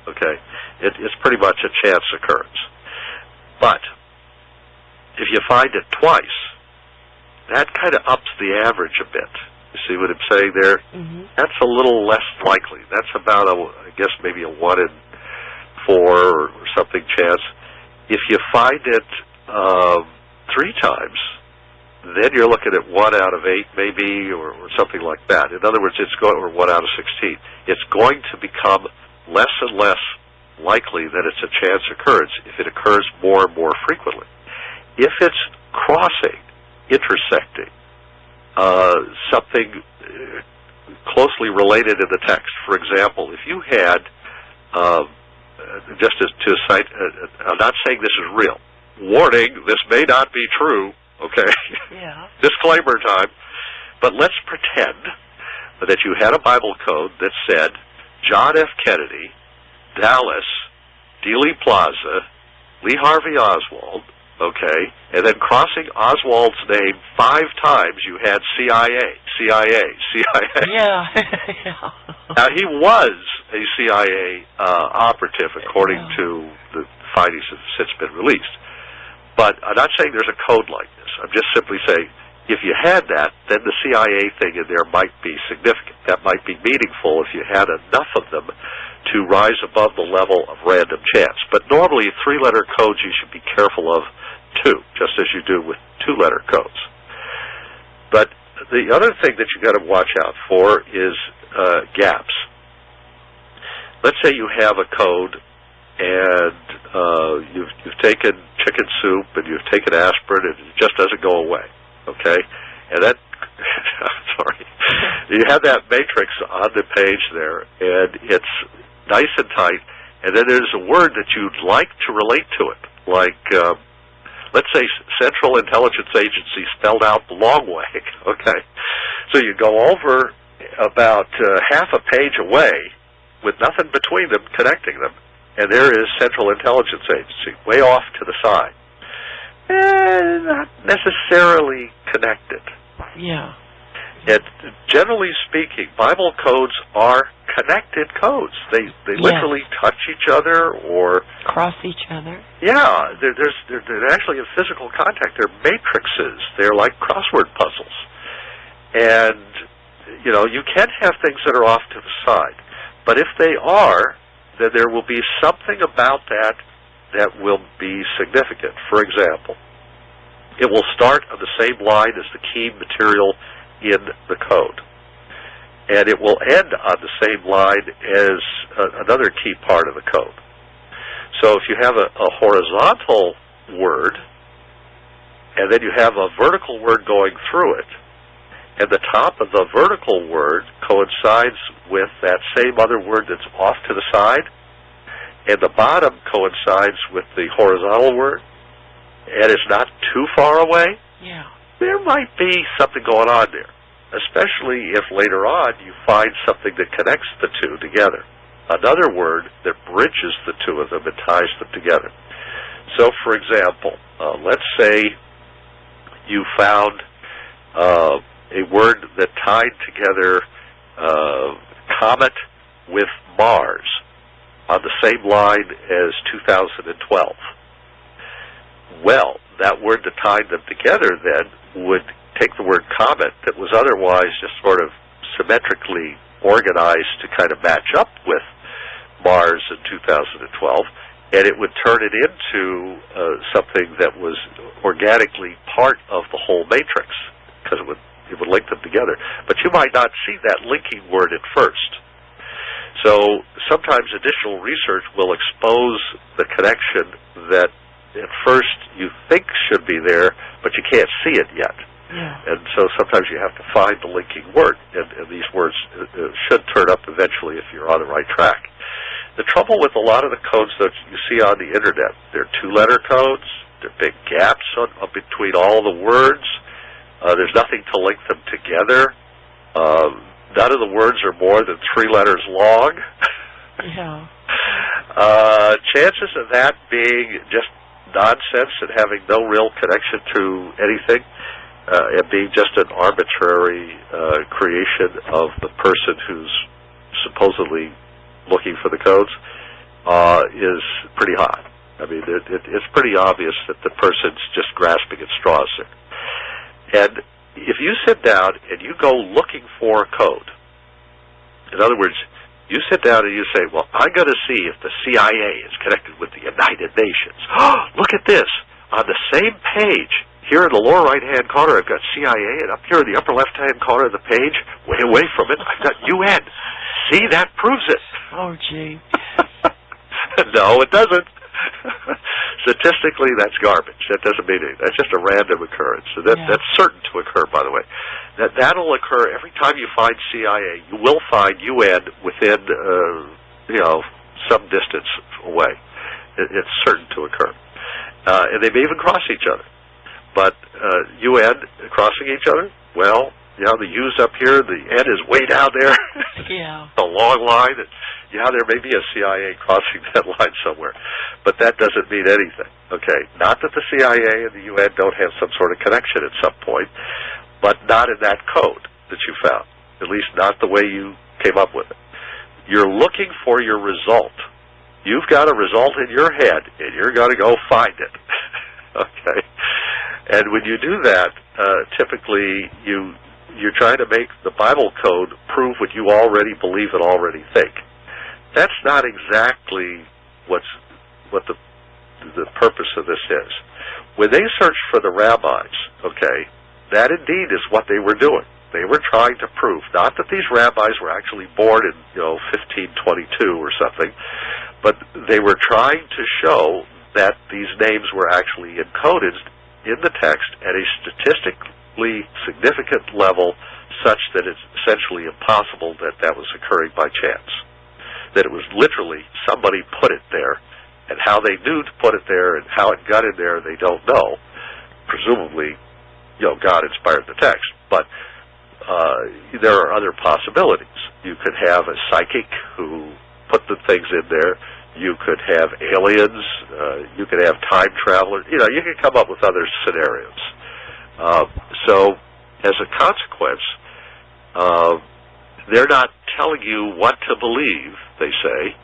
Okay? It's pretty much a chance occurrence. But if you find it twice, that kind of ups the average a bit. You see what I'm saying there? Mm-hmm. That's a little less likely. That's about, I guess, maybe a 1 in 4 or something chance. If you find it 3 times, then you're looking at 1 out of 8 maybe, or something like that. In other words, or 1 out of 16. It's going to become less and less likely that it's a chance occurrence if it occurs more and more frequently. If it's crossing, intersecting, something closely related in the text. For example, if you had, just to cite, I'm not saying this is real. Warning, this may not be true, okay? Yeah. Disclaimer time. But let's pretend that you had a Bible code that said, John F. Kennedy, Dallas, Dealey Plaza, Lee Harvey Oswald, okay, and then crossing Oswald's name 5 times, you had CIA. Yeah. Now, he was a CIA operative, according to the findings that have since been released. But I'm not saying there's a code like this. I'm just simply saying, if you had that, then the CIA thing in there might be significant. That might be meaningful if you had enough of them to rise above the level of random chance. But normally, 3-letter codes you should be careful of, too, just as you do with 2-letter codes. But the other thing that you've got to watch out for is gaps. Let's say you have a code and you've taken chicken soup and you've taken aspirin and it just doesn't go away, okay? And that, sorry, you have that matrix on the page there, and it's nice and tight, and then there's a word that you'd like to relate to it, like, let's say Central Intelligence Agency spelled out the long way, okay? So you go over about half a page away with nothing between them connecting them, and there is Central Intelligence Agency, way off to the side. Not necessarily connected. Yeah. And generally speaking, Bible codes are connected codes. They literally touch each other or cross each other. Yeah, they're actually in physical contact. They're matrices. They're like crossword puzzles. And, you know, you can have things that are off to the side. But if they are, then there will be something about that that will be significant. For example, it will start on the same line as the key material in the code. And it will end on the same line as another key part of the code. So if you have a horizontal word, and then you have a vertical word going through it, and the top of the vertical word coincides with that same other word that's off to the side, and the bottom coincides with the horizontal word, and it's not too far away, yeah, there might be something going on there, especially if later on you find something that connects the two together. Another word that bridges the two of them and ties them together. So, for example, let's say you found a word that tied together comet with Mars on the same line as 2012. Well, that word that tied them together then would take the word comet that was otherwise just sort of symmetrically organized to kind of match up with Mars in 2012, and it would turn it into something that was organically part of the whole matrix, because it would link them together. But you might not see that linking word at first. So sometimes additional research will expose the connection that at first you think should be there, but you can't see it yet. Yeah. And so sometimes you have to find the linking word, and these words should turn up eventually if you're on the right track. The trouble with a lot of the codes that you see on the Internet, they're 2-letter codes, there are big gaps between all the words, there's nothing to link them together, none of the words are more than 3 letters long. Yeah. Chances of that being just nonsense and having no real connection to anything, and being just an arbitrary creation of the person who's supposedly looking for the codes, is pretty high. I mean, it's pretty obvious that the person's just grasping at straws there. And if you sit down and you go looking for a code, in other words, you sit down and you say, well, I'm going to see if the CIA is connected with the United Nations. Look at this. On the same page, here in the lower right-hand corner, I've got CIA, and up here in the upper left-hand corner of the page, way away from it, I've got UN. See, that proves it. Oh, gee. No, it doesn't. Statistically, that's garbage. That doesn't mean anything. That's just a random occurrence. So that's certain to occur, by the way. That'll occur every time you find CIA. You will find UN within, some distance away. It's certain to occur. And they may even cross each other. But UN crossing each other, well, the U's up here, the N is way down there. Yeah. A long line. And, there may be a CIA crossing that line somewhere, but that doesn't mean anything. Okay, not that the CIA and the UN don't have some sort of connection at some point, but not in that code that you found. At least not the way you came up with it. You're looking for your result. You've got a result in your head, and you're going to go find it. Okay, and when you do that, typically you're trying to make the Bible code prove what you already believe and already think. That's not exactly what the purpose of this is. When they searched for the rabbis, okay, that indeed is what they were doing. They were trying to prove not that these rabbis were actually born in 1522 or something, but they were trying to show that these names were actually encoded in the text at a statistically significant level, such that it's essentially impossible that that was occurring by chance. That it was literally somebody put it there, and how they knew to put it there and how it got in there, they don't know. Presumably, God inspired the text, but there are other possibilities. You could have a psychic who put the things in there. You could have aliens. You could have time travelers. You could come up with other scenarios. So, as a consequence, they're not telling you what to believe, they say.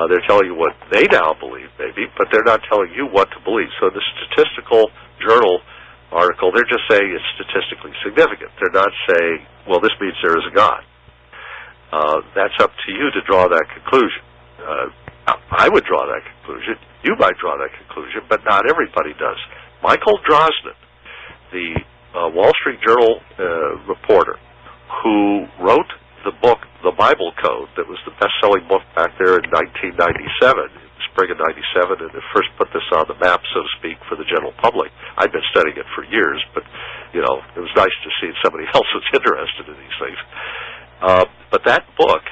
They're telling you what they now believe, maybe, but they're not telling you what to believe. So the statistical journal article, they're just saying it's statistically significant. They're not saying, well, this means there is a God. That's up to you to draw that conclusion. I would draw that conclusion. You might draw that conclusion, but not everybody does. Michael Drosnin, the Wall Street Journal reporter, who wrote the book, The Bible Code, that was the best-selling book back there in 1997, spring of 97, and it first put this on the map, so to speak, for the general public. I'd been studying it for years, but, it was nice to see somebody else was interested in these things. But that book,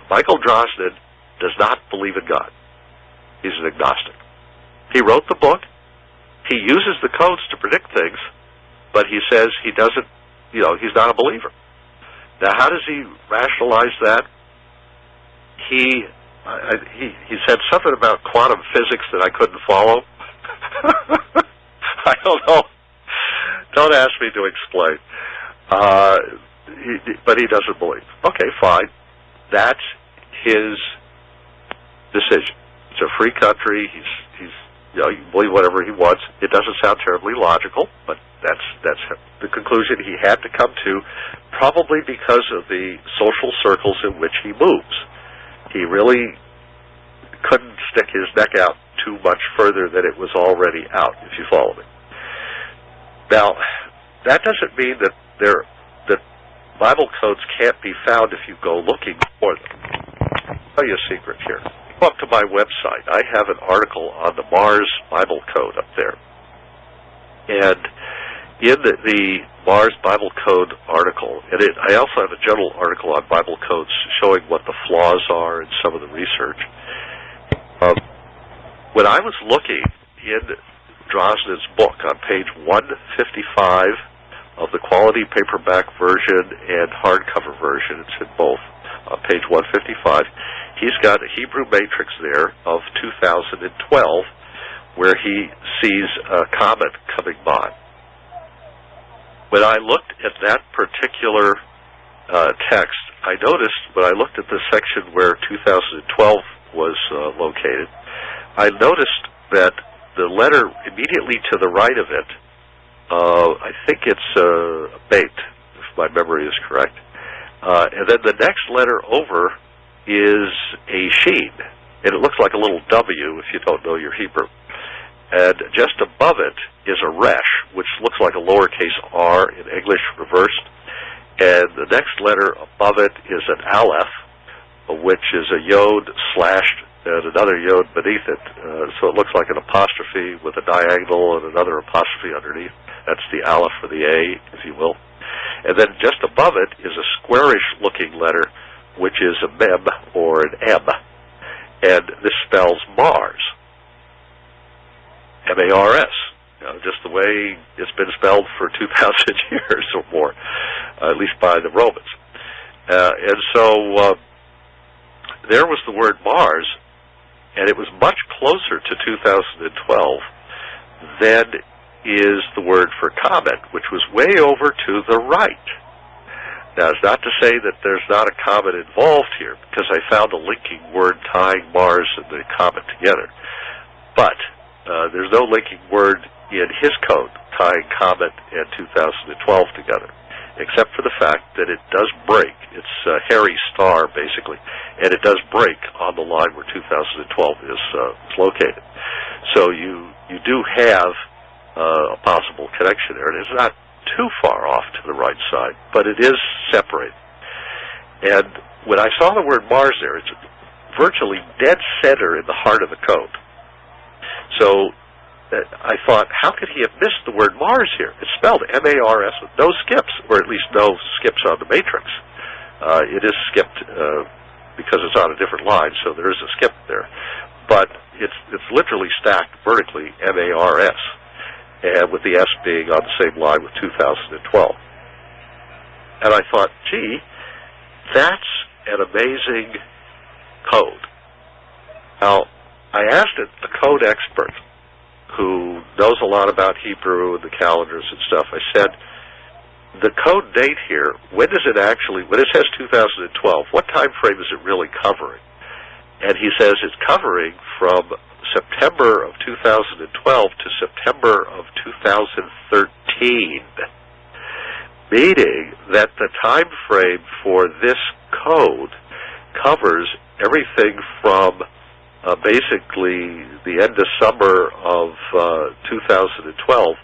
Michael Drosnin does not believe in God. He's an agnostic. He wrote the book. He uses the codes to predict things, but he says he doesn't, he's not a believer. Now, how does he rationalize that? He said something about quantum physics that I couldn't follow. I don't know. Don't ask me to explain. But he doesn't believe. Okay, fine. That's his decision. It's a free country. He's you can believe whatever he wants. It doesn't sound terribly logical, but that's the conclusion he had to come to, probably because of the social circles in which he moves. He really couldn't stick his neck out too much further than it was already out, if you follow me. Now, that doesn't mean that Bible codes can't be found if you go looking for them. I'll tell you a secret here. Go up to my website. I have an article on the Mars Bible Code up there. And in the Mars Bible Code article, and I also have a general article on Bible codes showing what the flaws are in some of the research. When I was looking in Drosnin's book on page 155 of the quality paperback version and hardcover version, it's in both, page 155, he's got a Hebrew matrix there of 2012 where he sees a comet coming by. When I looked at that particular text, I noticed when I looked at the section where 2012 was located, I noticed that the letter immediately to the right of it, I think it's a bait, if my memory is correct, and then the next letter over is a sheen, and it looks like a little W if you don't know your Hebrew. And just above it is a resh, which looks like a lowercase r in English reversed. And the next letter above it is an aleph, which is a yod slashed and another yod beneath it. So it looks like an apostrophe with a diagonal and another apostrophe underneath. That's the aleph for the A, if you will. And then just above it is a squarish-looking letter, which is a mem or an M. And this spells Mars. M-A-R-S. just the way it's been spelled for 2,000 years or more, at least by the Romans. And so there was the word Mars, and it was much closer to 2012 than is the word for comet, which was way over to the right. Now, it's not to say that there's not a comet involved here, because I found a linking word tying Mars and the comet together. But there's no linking word in his code tying comet and 2012 together, except for the fact that it does break. It's a hairy star, basically, and it does break on the line where 2012 is located. So you do have a possible connection there, and it's not too far off to the right side, but it is separated. And when I saw the word Mars there, it's virtually dead center in the heart of the code. So I thought, how could he have missed the word Mars here? It's spelled M-A-R-S with no skips, or at least no skips on the matrix. It is skipped because it's on a different line, so there is a skip there. But it's literally stacked vertically, M-A-R-S, and with the S being on the same line with 2012. And I thought, gee, that's an amazing code. Now, I asked the code expert, who knows a lot about Hebrew and the calendars and stuff. I said, the code date here, when it says 2012, what time frame is it really covering? And he says it's covering from September of 2012 to September of 2013, meaning that the time frame for this code covers everything from basically the end of summer of 2012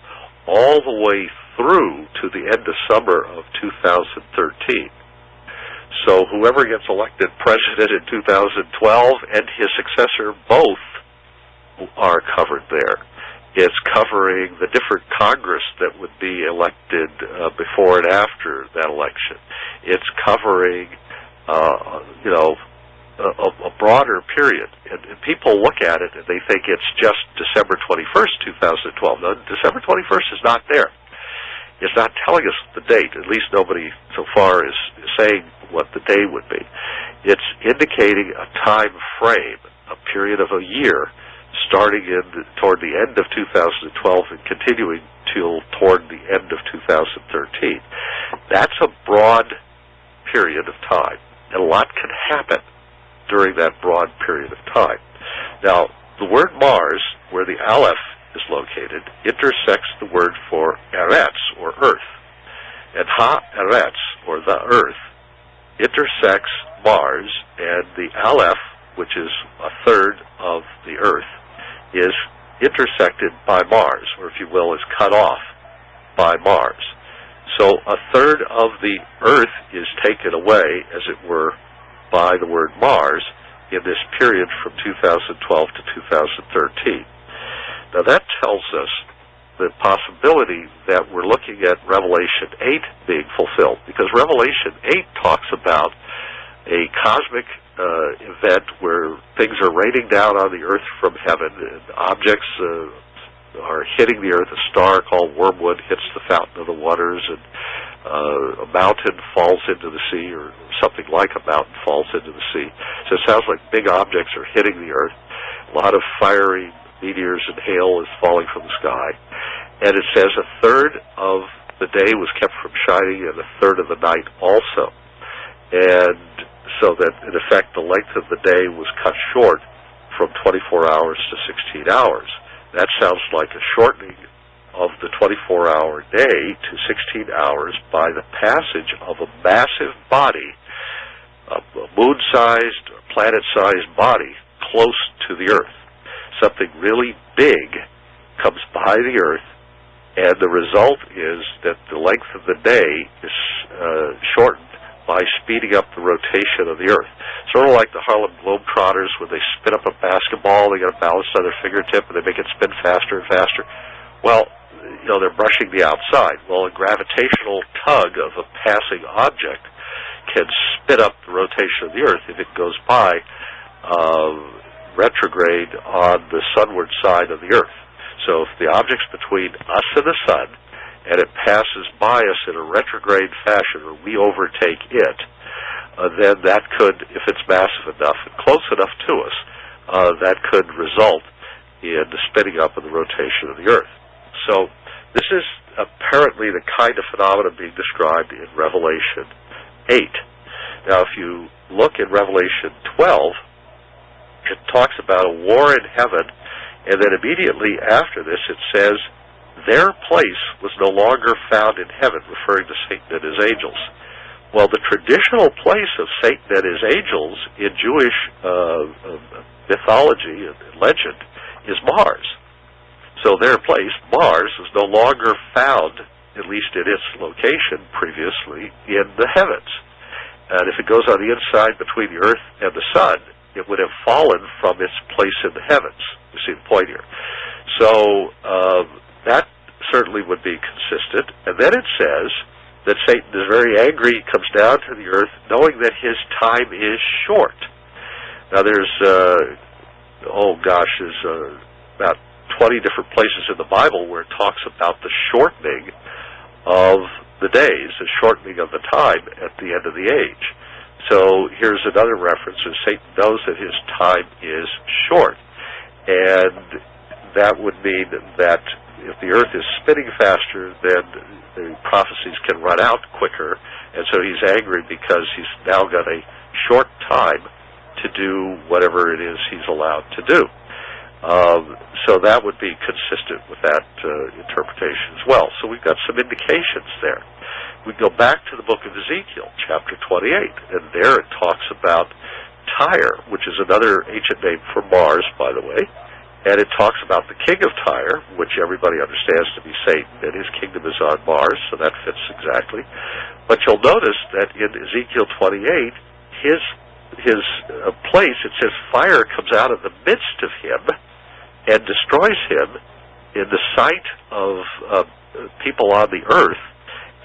all the way through to the end of summer of 2013. So whoever gets elected president in 2012 and his successor both are covered there. It's covering the different Congress that would be elected before and after that election. It's covering, a broader period. And people look at it and they think it's just December 21st, 2012. No, December 21st is not there. It's not telling us the date. At least nobody so far is saying what the day would be. It's indicating a time frame, a period of a year, starting toward the end of 2012 and continuing till toward the end of 2013. That's a broad period of time, and a lot can happen during that broad period of time. Now, the word Mars, where the Aleph is located, intersects the word for Eretz, or earth. And Ha-Eretz, or the earth, intersects Mars, and the Aleph, which is a third of the earth, is intersected by Mars, or if you will, is cut off by Mars. So a third of the earth is taken away, as it were, by the word Mars in this period from 2012 to 2013. Now that tells us the possibility that we're looking at Revelation 8 being fulfilled, because Revelation 8 talks about a cosmic event where things are raining down on the earth from heaven, and objects are hitting the earth. A star called Wormwood hits the fountain of the waters, and a mountain falls into the sea, or something like a mountain falls into the sea. So it sounds like big objects are hitting the earth. A lot of fiery meteors and hail is falling from the sky. And it says a third of the day was kept from shining, and a third of the night also. And so that, in effect, the length of the day was cut short from 24 hours to 16 hours. That sounds like a shortening of the 24-hour day to 16 hours by the passage of a massive body, a moon-sized, planet-sized body, close to the Earth. Something really big comes by the Earth, and the result is that the length of the day is shortened by speeding up the rotation of the Earth. Sort of like the Harlem Globetrotters, when they spin up a basketball, they got a balance on their fingertip, and they make it spin faster and faster. Well, they're brushing the outside. Well, a gravitational tug of a passing object can spin up the rotation of the Earth if it goes by retrograde on the sunward side of the Earth. So if the object's between us and the sun, and it passes by us in a retrograde fashion, or we overtake it, then that could, if it's massive enough and close enough to us, that could result in the spinning up of the rotation of the Earth. So this is apparently the kind of phenomenon being described in Revelation 8. Now, if you look in Revelation 12, it talks about a war in heaven, and then immediately after this it says, their place was no longer found in heaven, referring to Satan and his angels. Well, the traditional place of Satan and his angels in Jewish mythology and legend is Mars. So their place, Mars, is no longer found, at least in its location previously, in the heavens. And if it goes on the inside between the Earth and the sun, it would have fallen from its place in the heavens. You see the point here. So that certainly would be consistent. And then it says that Satan is very angry, he comes down to the earth, knowing that his time is short. Now there's, there's about 20 different places in the Bible where it talks about the shortening of the days, the shortening of the time at the end of the age. So here's another reference, is Satan knows that his time is short. And that would mean that if the earth is spinning faster, then the prophecies can run out quicker, and so he's angry because he's now got a short time to do whatever it is he's allowed to do. So that would be consistent with that interpretation as well. So we've got some indications there. We go back to the book of Ezekiel, chapter 28, and there it talks about Tyre, which is another ancient name for Mars, by the way, and it talks about the king of Tyre, which everybody understands to be Satan, and his kingdom is on Mars, so that fits exactly. But you'll notice that in Ezekiel 28, his place, it says fire comes out of the midst of him and destroys him in the sight of people on the earth,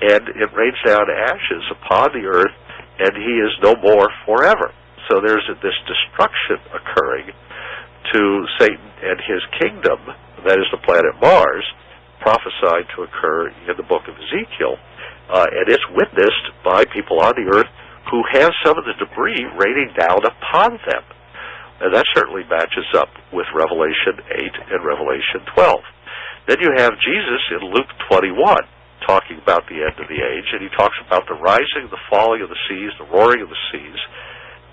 and it rains down ashes upon the earth, and he is no more forever. So there's this destruction occurring to Satan and his kingdom, that is the planet Mars, prophesied to occur in the book of Ezekiel, and it's witnessed by people on the earth who have some of the debris raining down upon them. And that certainly matches up with Revelation 8 and Revelation 12. Then you have Jesus in Luke 21 talking about the end of the age, and he talks about the rising, the falling of the seas, the roaring of the seas,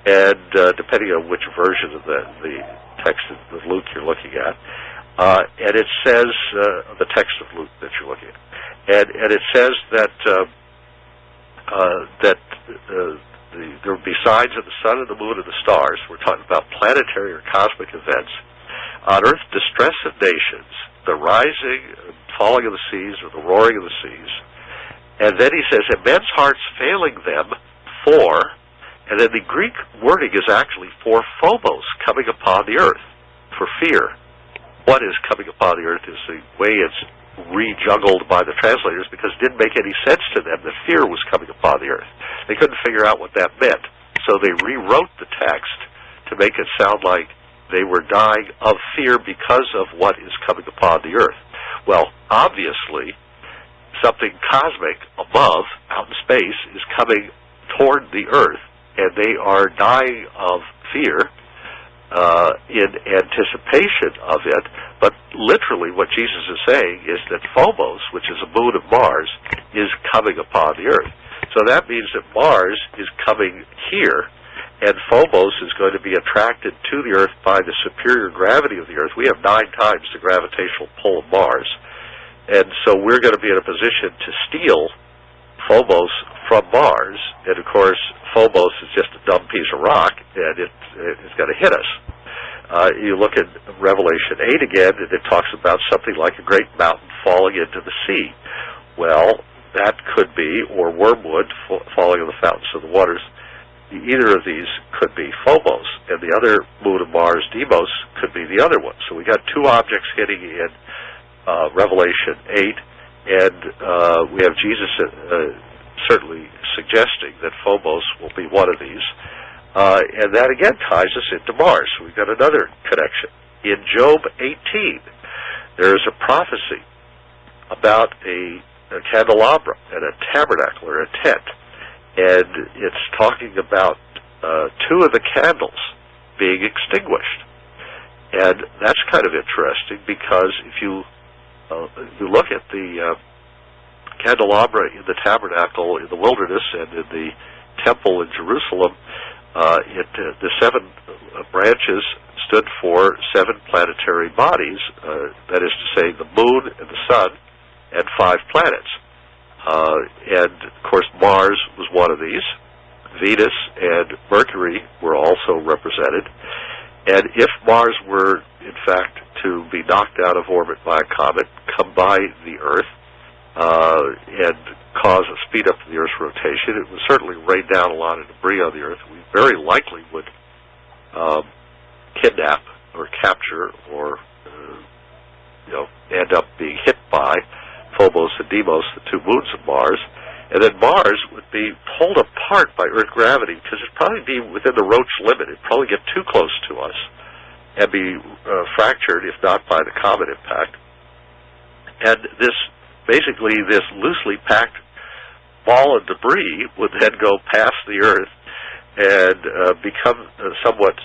and depending on which version of the text of Luke you're looking at, and it says, the text of Luke that you're looking at, and it says that there will be signs of the sun and the moon and the stars. We're talking about planetary or cosmic events. On earth, distress of nations, the rising and falling of the seas, or the roaring of the seas. And then he says, and men's hearts failing them for, and then the Greek wording is actually for phobos, coming upon the earth, for fear. What is coming upon the earth is the way it's rejuggled by the translators, because it didn't make any sense to them that fear was coming upon the earth. They couldn't figure out what that meant. So they rewrote the text to make it sound like they were dying of fear because of what is coming upon the earth. Well, obviously, something cosmic above, out in space, is coming toward the earth, and they are dying of fear in anticipation of it. But literally what Jesus is saying is that Phobos, which is a moon of Mars, is coming upon the earth. So that means that Mars is coming here, and Phobos is going to be attracted to the earth by the superior gravity of the earth. We have 9 times the gravitational pull of Mars, and so we're going to be in a position to steal Phobos from Mars, and of course Phobos is just a dumb piece of rock, and it's going to hit us. You look at Revelation 8 again, and it talks about something like a great mountain falling into the sea. Well, that could be, or wormwood falling in the fountains of the waters. Either of these could be Phobos, and the other moon of Mars, Deimos, could be the other one. So we got 2 objects hitting in Revelation 8, and we have Jesus certainly suggesting that Phobos will be one of these. And that again ties us into Mars. So we've got another connection. In Job 18, there is a prophecy about a candelabra and a tabernacle or a tent, and it's talking about two of the candles being extinguished. And that's kind of interesting, because if you look at the candelabra in the tabernacle in the wilderness and in the temple in Jerusalem, the seven branches stood for seven planetary bodies, that is to say the moon and the sun and 5 planets. And, of course, Mars was one of these. Venus and Mercury were also represented. And if Mars were, in fact, to be knocked out of orbit by a comet, come by the Earth, and cause a speed up to the Earth's rotation, it would certainly rain down a lot of debris on the Earth. We very likely would kidnap or capture or end up being hit by Phobos and Deimos, the 2 moons of Mars. And then Mars would be pulled apart by Earth gravity, because it'd probably be within the Roche limit. It'd probably get too close to us and be fractured, if not by the comet impact. And basically this loosely packed ball of debris would then go past the Earth and become somewhat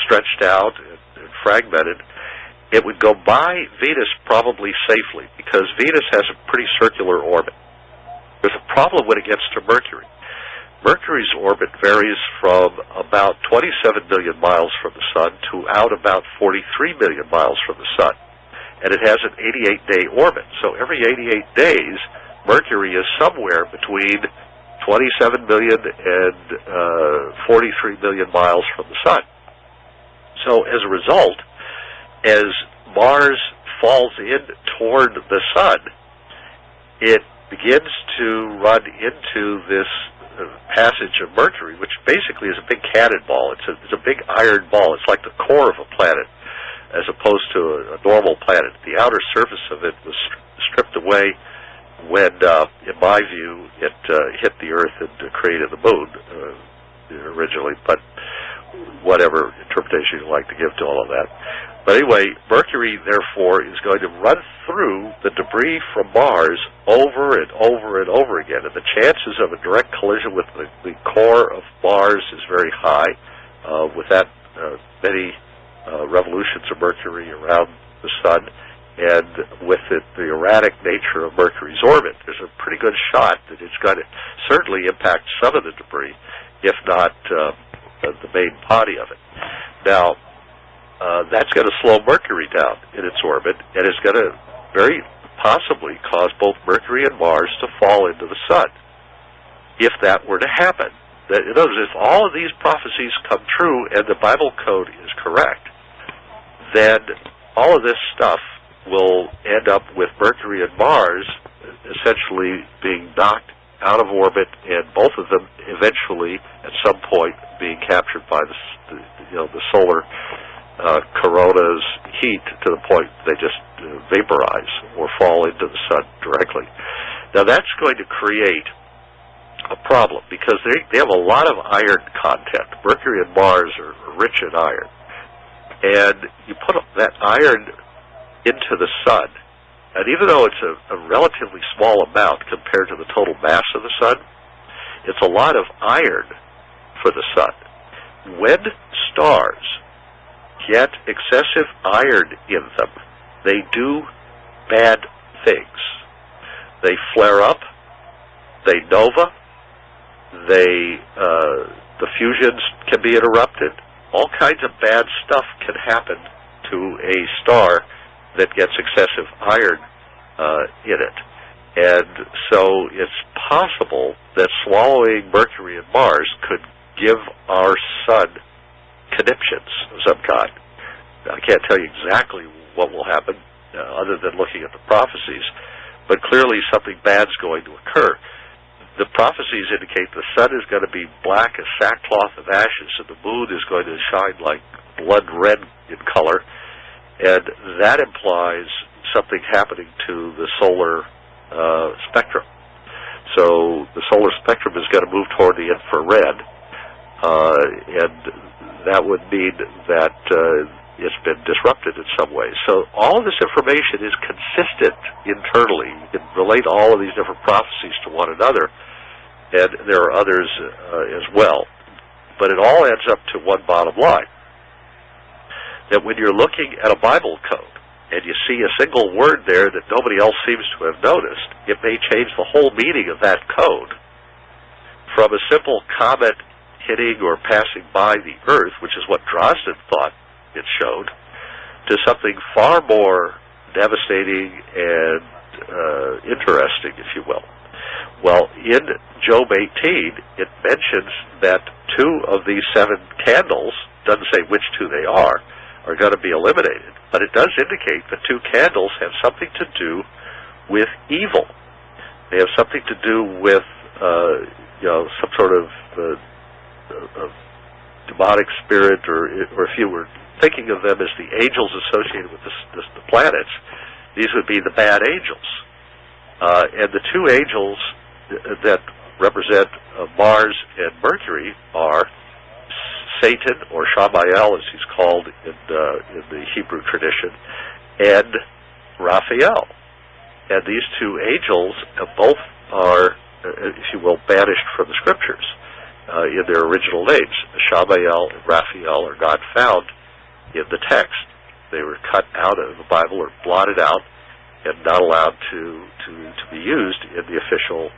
stretched out and fragmented. It would go by Venus probably safely, because Venus has a pretty circular orbit. There's a problem when it gets to Mercury. Mercury's orbit varies from about 27 million miles from the Sun to out about 43 million miles from the Sun. And it has an 88-day orbit. So every 88 days, Mercury is somewhere between 27 million and 43 million miles from the Sun. So as a result, as Mars falls in toward the Sun, it begins to run into this passage of Mercury, which basically is a big cannonball. It's a big iron ball. It's like the core of a planet, as opposed to a normal planet. The outer surface of it was stripped away when, in my view, it hit the Earth and created the moon originally, but whatever interpretation you like to give to all of that. But anyway, Mercury, therefore, is going to run through the debris from Mars over and over and over again, and the chances of a direct collision with the core of Mars is very high. With that many revolutions of Mercury around the Sun, and with the erratic nature of Mercury's orbit, there's a pretty good shot that it's going to certainly impact some of the debris, if not the main body of it. Now, that's going to slow Mercury down in its orbit, and it's going to very possibly cause both Mercury and Mars to fall into the Sun. If that were to happen, in other words, if all of these prophecies come true and the Bible code is correct, then all of this stuff will end up with Mercury and Mars essentially being knocked out of orbit, and both of them eventually, at some point, being captured by the solar corona's heat to the point they just vaporize or fall into the Sun directly. Now that's going to create a problem, because they have a lot of iron content. Mercury and Mars are rich in iron. And you put that iron into the Sun, and even though it's a relatively small amount compared to the total mass of the Sun, it's a lot of iron for the Sun. When stars get excessive iron in them, they do bad things. They flare up, they nova, the fusions can be interrupted. All kinds of bad stuff can happen to a star that gets excessive iron in it. And so it's possible that swallowing Mercury and Mars could give our Sun conniptions of some kind. I can't tell you exactly what will happen, other than looking at the prophecies, but clearly something bad's going to occur. The prophecies indicate the Sun is going to be black as sackcloth of ashes, and the moon is going to shine like blood red in color, and that implies something happening to the solar spectrum. So the solar spectrum is going to move toward the infrared, and that would mean that it's been disrupted in some way. So all of this information is consistent internally. You can relate all of these different prophecies to one another, and there are others as well. But it all adds up to one bottom line, that when you're looking at a Bible code and you see a single word there that nobody else seems to have noticed, it may change the whole meaning of that code from a simple comet hitting or passing by the Earth, which is what Drosten thought it showed, to something far more devastating and interesting, if you will. Well, in Job 18, it mentions that 2 of these 7 candles, doesn't say which 2 they are going to be eliminated, but it does indicate the 2 candles have something to do with evil. They have something to do with, some sort of demonic spirit, or if you were thinking of them as the angels associated with the planets, these would be the bad angels. And the 2 angels that represent Mars and Mercury are Satan, or Shamael as he's called in the Hebrew tradition, and Raphael. And these 2 angels both are, if you will, banished from the Scriptures in their original names. Shamael and Raphael are not found in the text. They were cut out of the Bible or blotted out and not allowed to be used in the official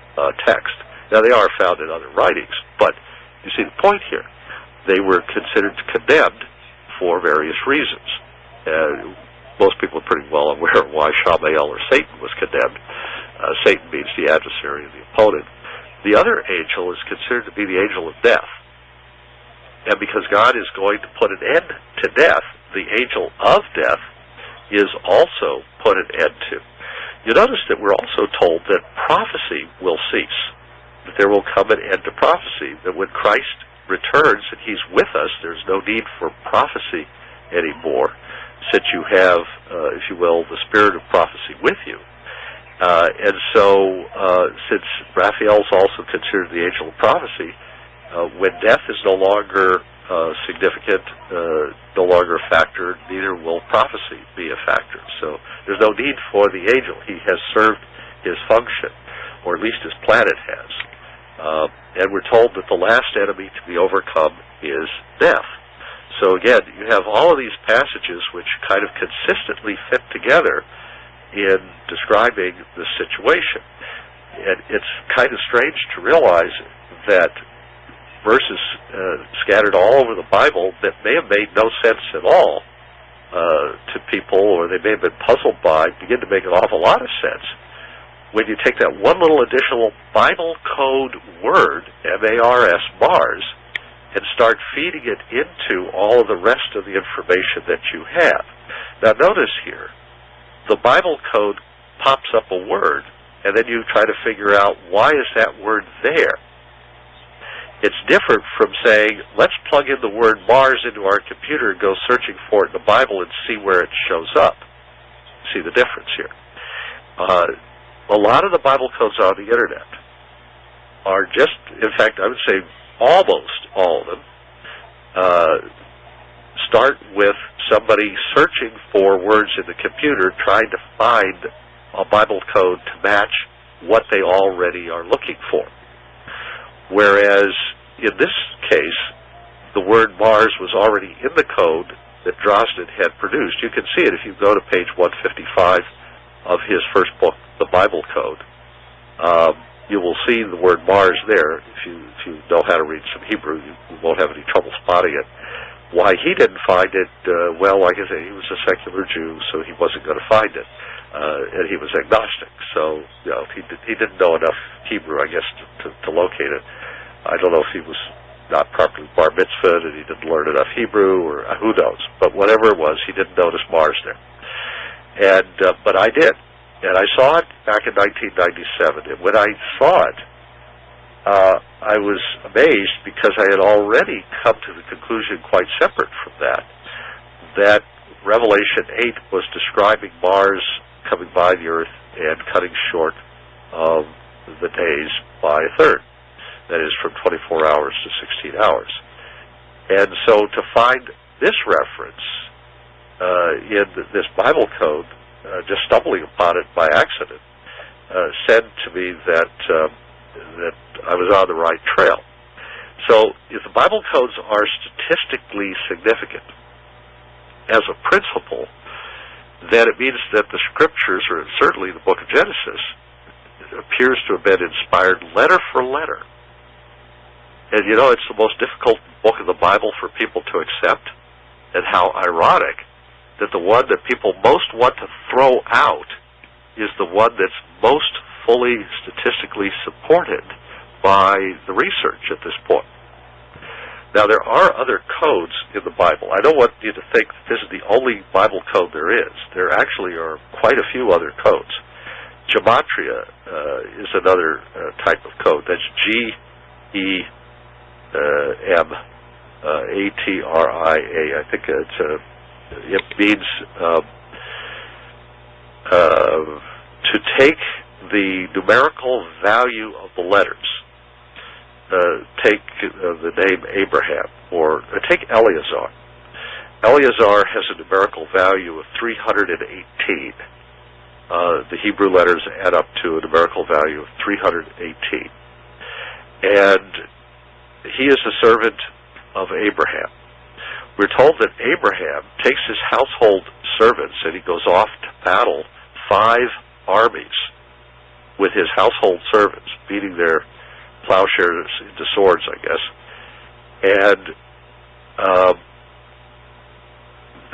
text. Now, they are found in other writings, but you see the point here. They were considered condemned for various reasons. Most people are pretty well aware of why Shamael or Satan was condemned. Satan means the adversary and the opponent. The other angel is considered to be the angel of death. And because God is going to put an end to death, the angel of death is also put an end to. You notice that we're also told that prophecy will cease, that there will come an end to prophecy, that when Christ returns and he's with us, there's no need for prophecy anymore, since you have, if you will, the spirit of prophecy with you. And so, since Raphael's also considered the angel of prophecy, when death is no longer significant, no longer a factor, neither will prophecy be a factor. So there's no need for the angel. He has served his function, or at least his planet has. And we're told that the last enemy to be overcome is death. So again, you have all of these passages which kind of consistently fit together in describing the situation. And it's kind of strange to realize that verses scattered all over the Bible that may have made no sense at all to people, or they may have been puzzled by, begin to make an awful lot of sense when you take that one little additional Bible code word, M-A-R-S, Mars, and start feeding it into all of the rest of the information that you have. Now notice here, the Bible code pops up a word, and then you try to figure out, why is that word there? It's different from saying, let's plug in the word Mars into our computer and go searching for it in the Bible and see where it shows up. See the difference here? A lot of the Bible codes on the Internet are just, in fact, I would say almost all of them, start with somebody searching for words in the computer, trying to find a Bible code to match what they already are looking for. Whereas in this case, the word Mars was already in the code that Drosten had produced. You can see it if you go to page 155 of his first book, The Bible Code. You will see the word Mars there. If you know how to read some Hebrew, you won't have any trouble spotting it. Why he didn't find it, well, like I say, he was a secular Jew, so he wasn't going to find it. And he was agnostic, so he didn't know enough Hebrew, I guess, to locate it. I don't know if he was not properly bar mitzvahed and he didn't learn enough Hebrew, or who knows. But whatever it was, he didn't notice Mars there. And but I did, and I saw it back in 1997. And when I saw it, I was amazed, because I had already come to the conclusion, quite separate from that Revelation 8 was describing Mars coming by the Earth and cutting short the days by a third. That is, from 24 hours to 16 hours. And so to find this reference in this Bible code, just stumbling upon it by accident, said to me that I was on the right trail. So if the Bible codes are statistically significant as a principle, then it means that the Scriptures, or certainly the book of Genesis, appears to have been inspired letter for letter. And you know, it's the most difficult book of the Bible for people to accept, and how ironic that the one that people most want to throw out is the one that's most fully statistically supported by the research at this point. Now, there are other codes in the Bible. I don't want you to think that this is the only Bible code there is. There actually are quite a few other codes. Gematria is another type of code. That's G-E-M-A-T-R-I-A. I think it means to take the numerical value of the letters. Take the name Abraham, or take Eleazar. Eleazar has a numerical value of 318. The Hebrew letters add up to a numerical value of 318. And he is a servant of Abraham. We're told that Abraham takes his household servants and he goes off to battle 5 armies with his household servants, beating their plowshares into swords, I guess. And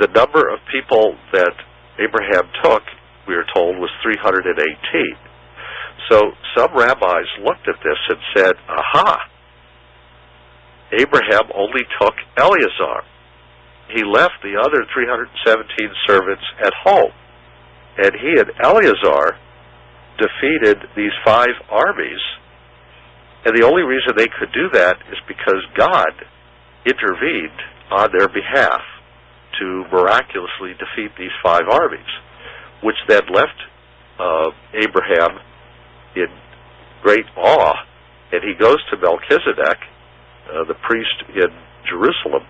the number of people that Abraham took, we are told, was 318. So some rabbis looked at this and said, aha, Abraham only took Eleazar. He left the other 317 servants at home. And he and Eleazar defeated these 5 armies. And the only reason they could do that is because God intervened on their behalf to miraculously defeat these 5 armies, which then left Abraham in great awe. And he goes to Melchizedek, the priest in Jerusalem,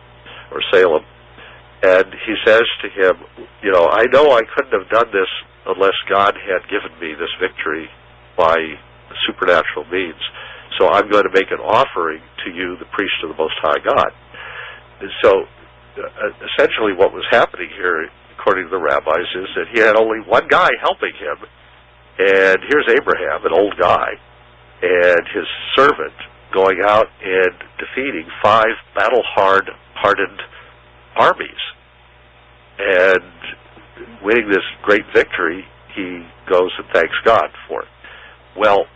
or Salem, and he says to him, you know, I know I couldn't have done this unless God had given me this victory by supernatural means. So I'm going to make an offering to you, the priest of the Most High God. And so essentially what was happening here, according to the rabbis, is that he had only one guy helping him, and here's Abraham, an old guy, and his servant going out and defeating 5 battle-hardened armies. And winning this great victory, he goes and thanks God for it. Well,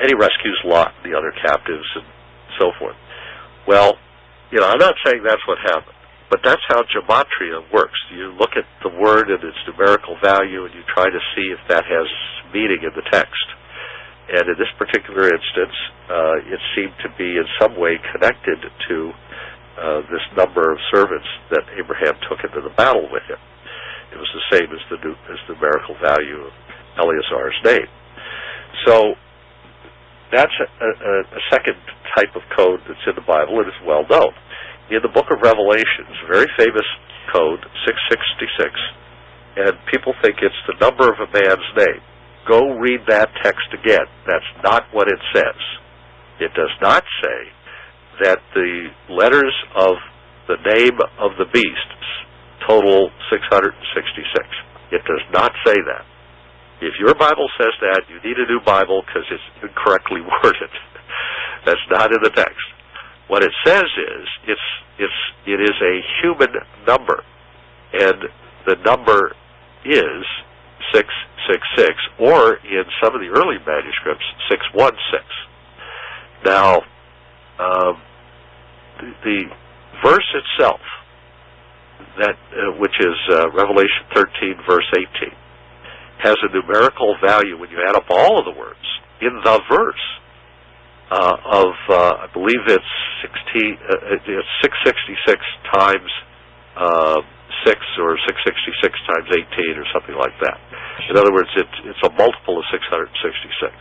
and he rescues Lot and the other captives and so forth. Well, you know, I'm not saying that's what happened, but that's how gematria works. You look at the word and its numerical value and you try to see if that has meaning in the text. And in this particular instance, it seemed to be in some way connected to this number of servants that Abraham took into the battle with him. It was the same as the numerical value of Eleazar's name. So that's a second type of code that's in the Bible, and it's well known. In the book of Revelation, it's a very famous code, 666, and people think it's the number of a man's name. Go read that text again. That's not what it says. It does not say that the letters of the name of the beast total 666. It does not say that. If your Bible says that, you need a new Bible because it's incorrectly worded. That's not in the text. What it says is it is a human number, and the number is 666, or in some of the early manuscripts, 616. Now, the verse itself, that which is Revelation 13, verse 18, has a numerical value when you add up all of the words in the verse of I believe it's 666 times 6, or 666 times 18, or something like that. In other words, it's a multiple of 666.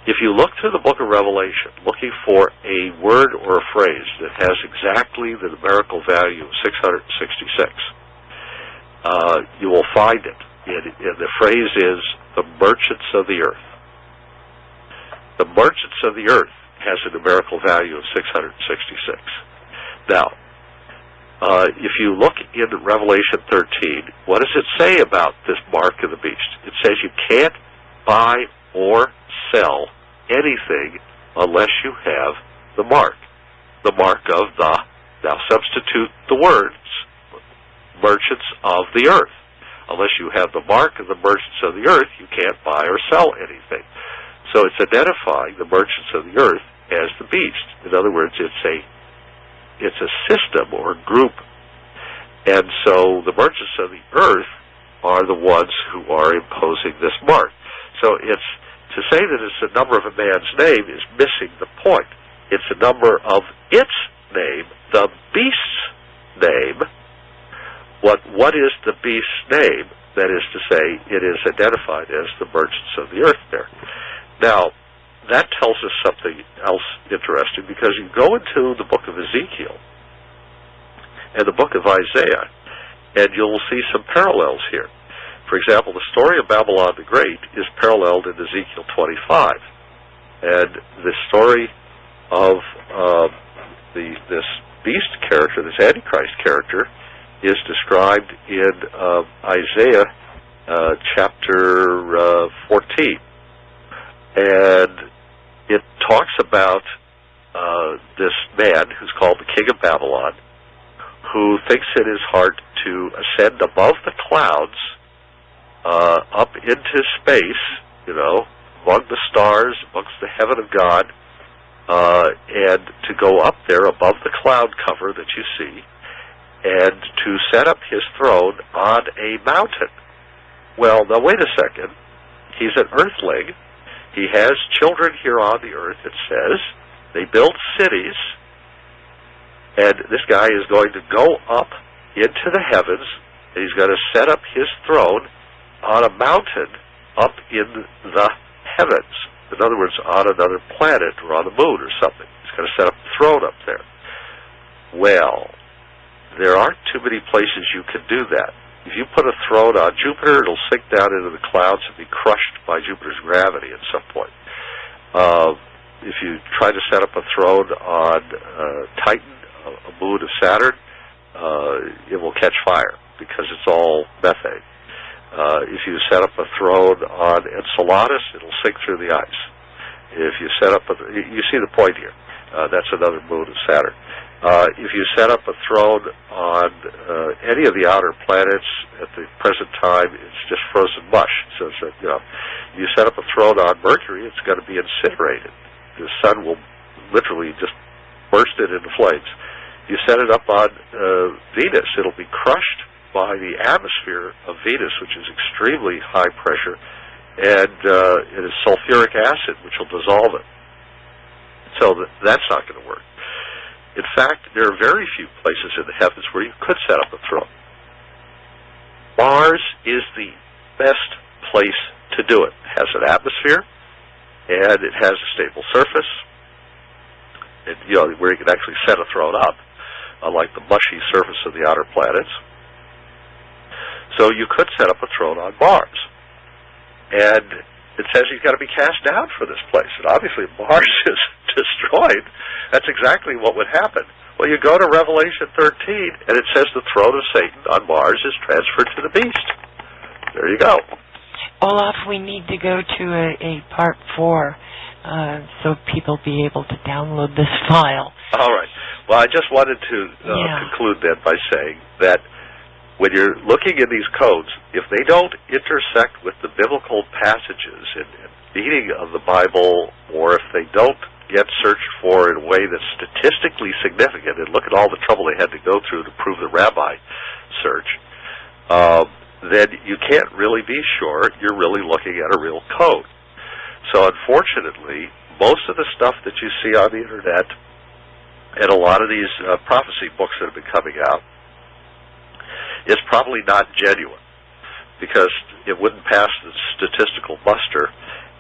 If you look through the book of Revelation, looking for a word or a phrase that has exactly the numerical value of 666, you will find it. And the phrase is the merchants of the earth. The merchants of the earth has a numerical value of 666. Now, if you look in Revelation 13, what does it say about this mark of the beast? It says you can't buy or sell anything unless you have the mark of the, now substitute the words, merchants of the earth. Unless you have the mark of the merchants of the earth, you can't buy or sell anything. So it's identifying the merchants of the earth as the beast. In other words, it's a system or a group. And so the merchants of the earth are the ones who are imposing this mark. So it's to say that it's the number of a man's name is missing the point. It's the number of its name, the beast's name. What is the beast's name? That is to say, it is identified as the merchants of the earth there. Now, that tells us something else interesting, because you go into the book of Ezekiel and the book of Isaiah, and you'll see some parallels here. For example, the story of Babylon the Great is paralleled in Ezekiel 25. And the story of this beast character, this Antichrist character, is described in Isaiah chapter 14. And it talks about this man who's called the King of Babylon, who thinks in his heart to ascend above the clouds, up into space, among the stars, amongst the heaven of God, and to go up there above the cloud cover that you see, and to set up his throne on a mountain. Well, now wait a second. He's an earthling. He has children here on the earth, it says. They build cities, and this guy is going to go up into the heavens, and he's going to set up his throne on a mountain up in the heavens. In other words, on another planet or on the moon or something. He's going to set up a throne up there. Well, there aren't too many places you can do that. If you put a throne on Jupiter, it'll sink down into the clouds and be crushed by Jupiter's gravity at some point. If you try to set up a throne on Titan, a moon of Saturn, it will catch fire because it's all methane. If you set up a throne on Enceladus, it'll sink through the ice. If you set up you see the point here. That's another moon of Saturn. If you set up a throne on any of the outer planets at the present time, it's just frozen mush. So you set up a throne on Mercury, it's going to be incinerated. The sun will literally just burst it into flames. You set it up on Venus, it'll be crushed by the atmosphere of Venus, which is extremely high pressure, and it is sulfuric acid, which will dissolve it. So that's not going to work. In fact, there are very few places in the heavens where you could set up a throne. Mars is the best place to do it. It has an atmosphere, and it has a stable surface, and, where you can actually set a throne up, unlike the mushy surface of the outer planets. So you could set up a throne on Mars. And it says you've got to be cast down for this place. And obviously Mars is destroyed. That's exactly what would happen. Well, you go to Revelation 13, and it says the throne of Satan on Mars is transferred to the beast. There you go. Olaf, we need to go to a part 4 so people be able to download this file. All right. Well, I just wanted to conclude then by saying that when you're looking in these codes, if they don't intersect with the biblical passages and meaning of the Bible, or if they don't get searched for in a way that's statistically significant, and look at all the trouble they had to go through to prove the rabbi search, then you can't really be sure you're really looking at a real code. So unfortunately, most of the stuff that you see on the Internet and a lot of these prophecy books that have been coming out is probably not genuine, because it wouldn't pass the statistical muster,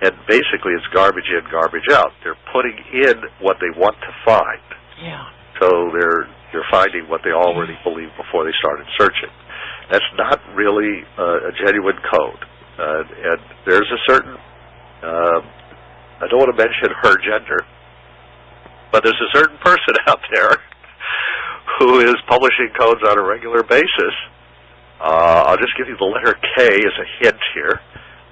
and basically it's garbage in, garbage out. They're putting in what they want to find. Yeah. So they're finding what they already believed before they started searching. That's not really a genuine code. And there's a certain, I don't want to mention her gender, but there's a certain person out there who is publishing codes on a regular basis. I'll just give you the letter K as a hint here.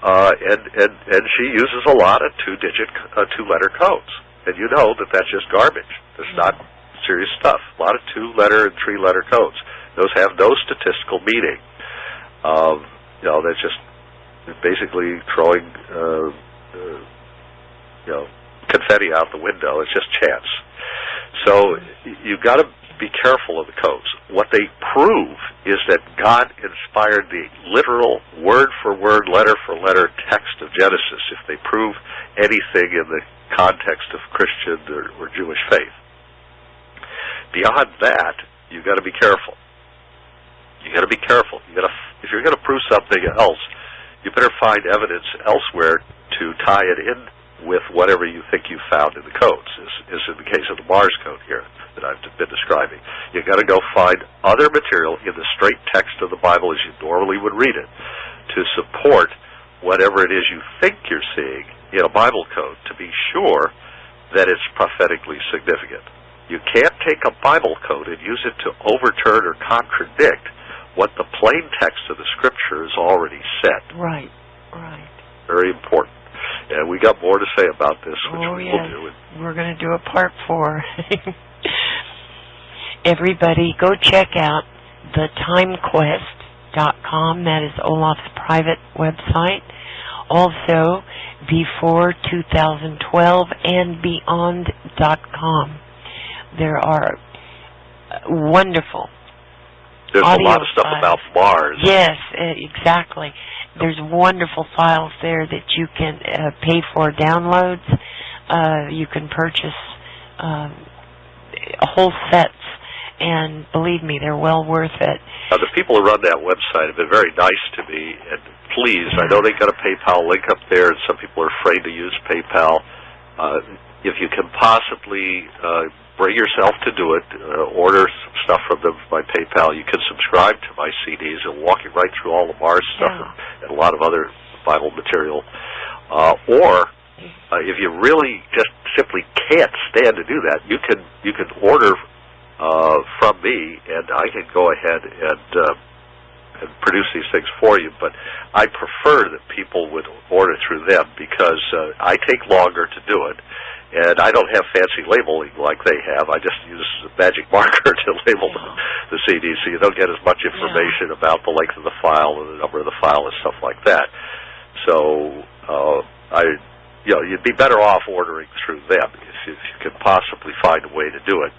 And she uses a lot of two-letter codes. And you know that that's just garbage. That's not serious stuff. A lot of 2-letter and 3-letter codes. Those have no statistical meaning. That's just basically throwing, confetti out the window. It's just chance. So you've got to be careful of the codes. What they prove is that God inspired the literal, word-for-word, letter-for-letter text of Genesis if they prove anything in the context of Christian or Jewish faith. Beyond that, you've got to be careful. You've got to be careful. If you're going to prove something else, you better find evidence elsewhere to tie it in with whatever you think you found in the codes, is in the case of the Mars code here that I've been describing. You've got to go find other material in the straight text of the Bible as you normally would read it to support whatever it is you think you're seeing in a Bible code to be sure that it's prophetically significant. You can't take a Bible code and use it to overturn or contradict what the plain text of the Scripture has already said. Right. Very important. And we got more to say about this, which we will do. We're going to do a part 4. Everybody, go check out the timequest.com. That is Olaf's private website. Also, before 2012 and beyond.com. There are wonderful There's audio a lot of stuff files. about Mars. Yes, exactly. There's wonderful files there that you can pay for downloads. You can purchase whole sets, and believe me, they're well worth it. The people who run that website have been very nice to me, and please, I know they got a PayPal link up there, and some people are afraid to use PayPal. If you can possibly bring yourself to do it, order some stuff from them by PayPal. You can subscribe to my CDs and walk you right through all the Mars stuff and a lot of other Bible material. Or if you really just simply can't stand to do that, you can order from me, and I can go ahead and produce these things for you. But I prefer that people would order through them because I take longer to do it. And I don't have fancy labeling like they have. I just use a magic marker to label the CD, so you don't get as much information about the length of the file and the number of the file and stuff like that. So, you'd be better off ordering through them if you can possibly find a way to do it.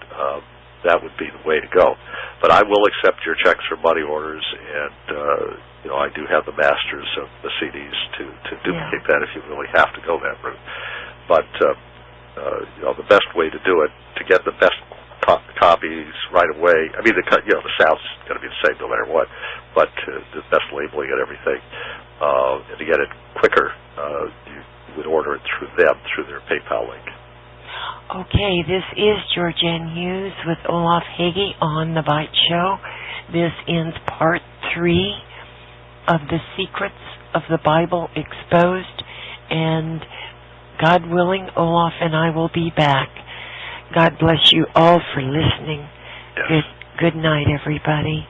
That would be the way to go. But I will accept your checks or money orders, and I do have the masters of the CDs to duplicate that if you really have to go that route. But the best way to do it, to get the best copies right away. I mean, the sound's going to be the same no matter what, but the best labeling and everything, and to get it quicker, you would order it through them, through their PayPal link. Okay, this is Georgianne Hughes with Olaf Hage on The Bite Show. This ends part 3 of the Secrets of the Bible Exposed, and God willing, Olaf and I will be back. God bless you all for listening. Yes. Good night, everybody.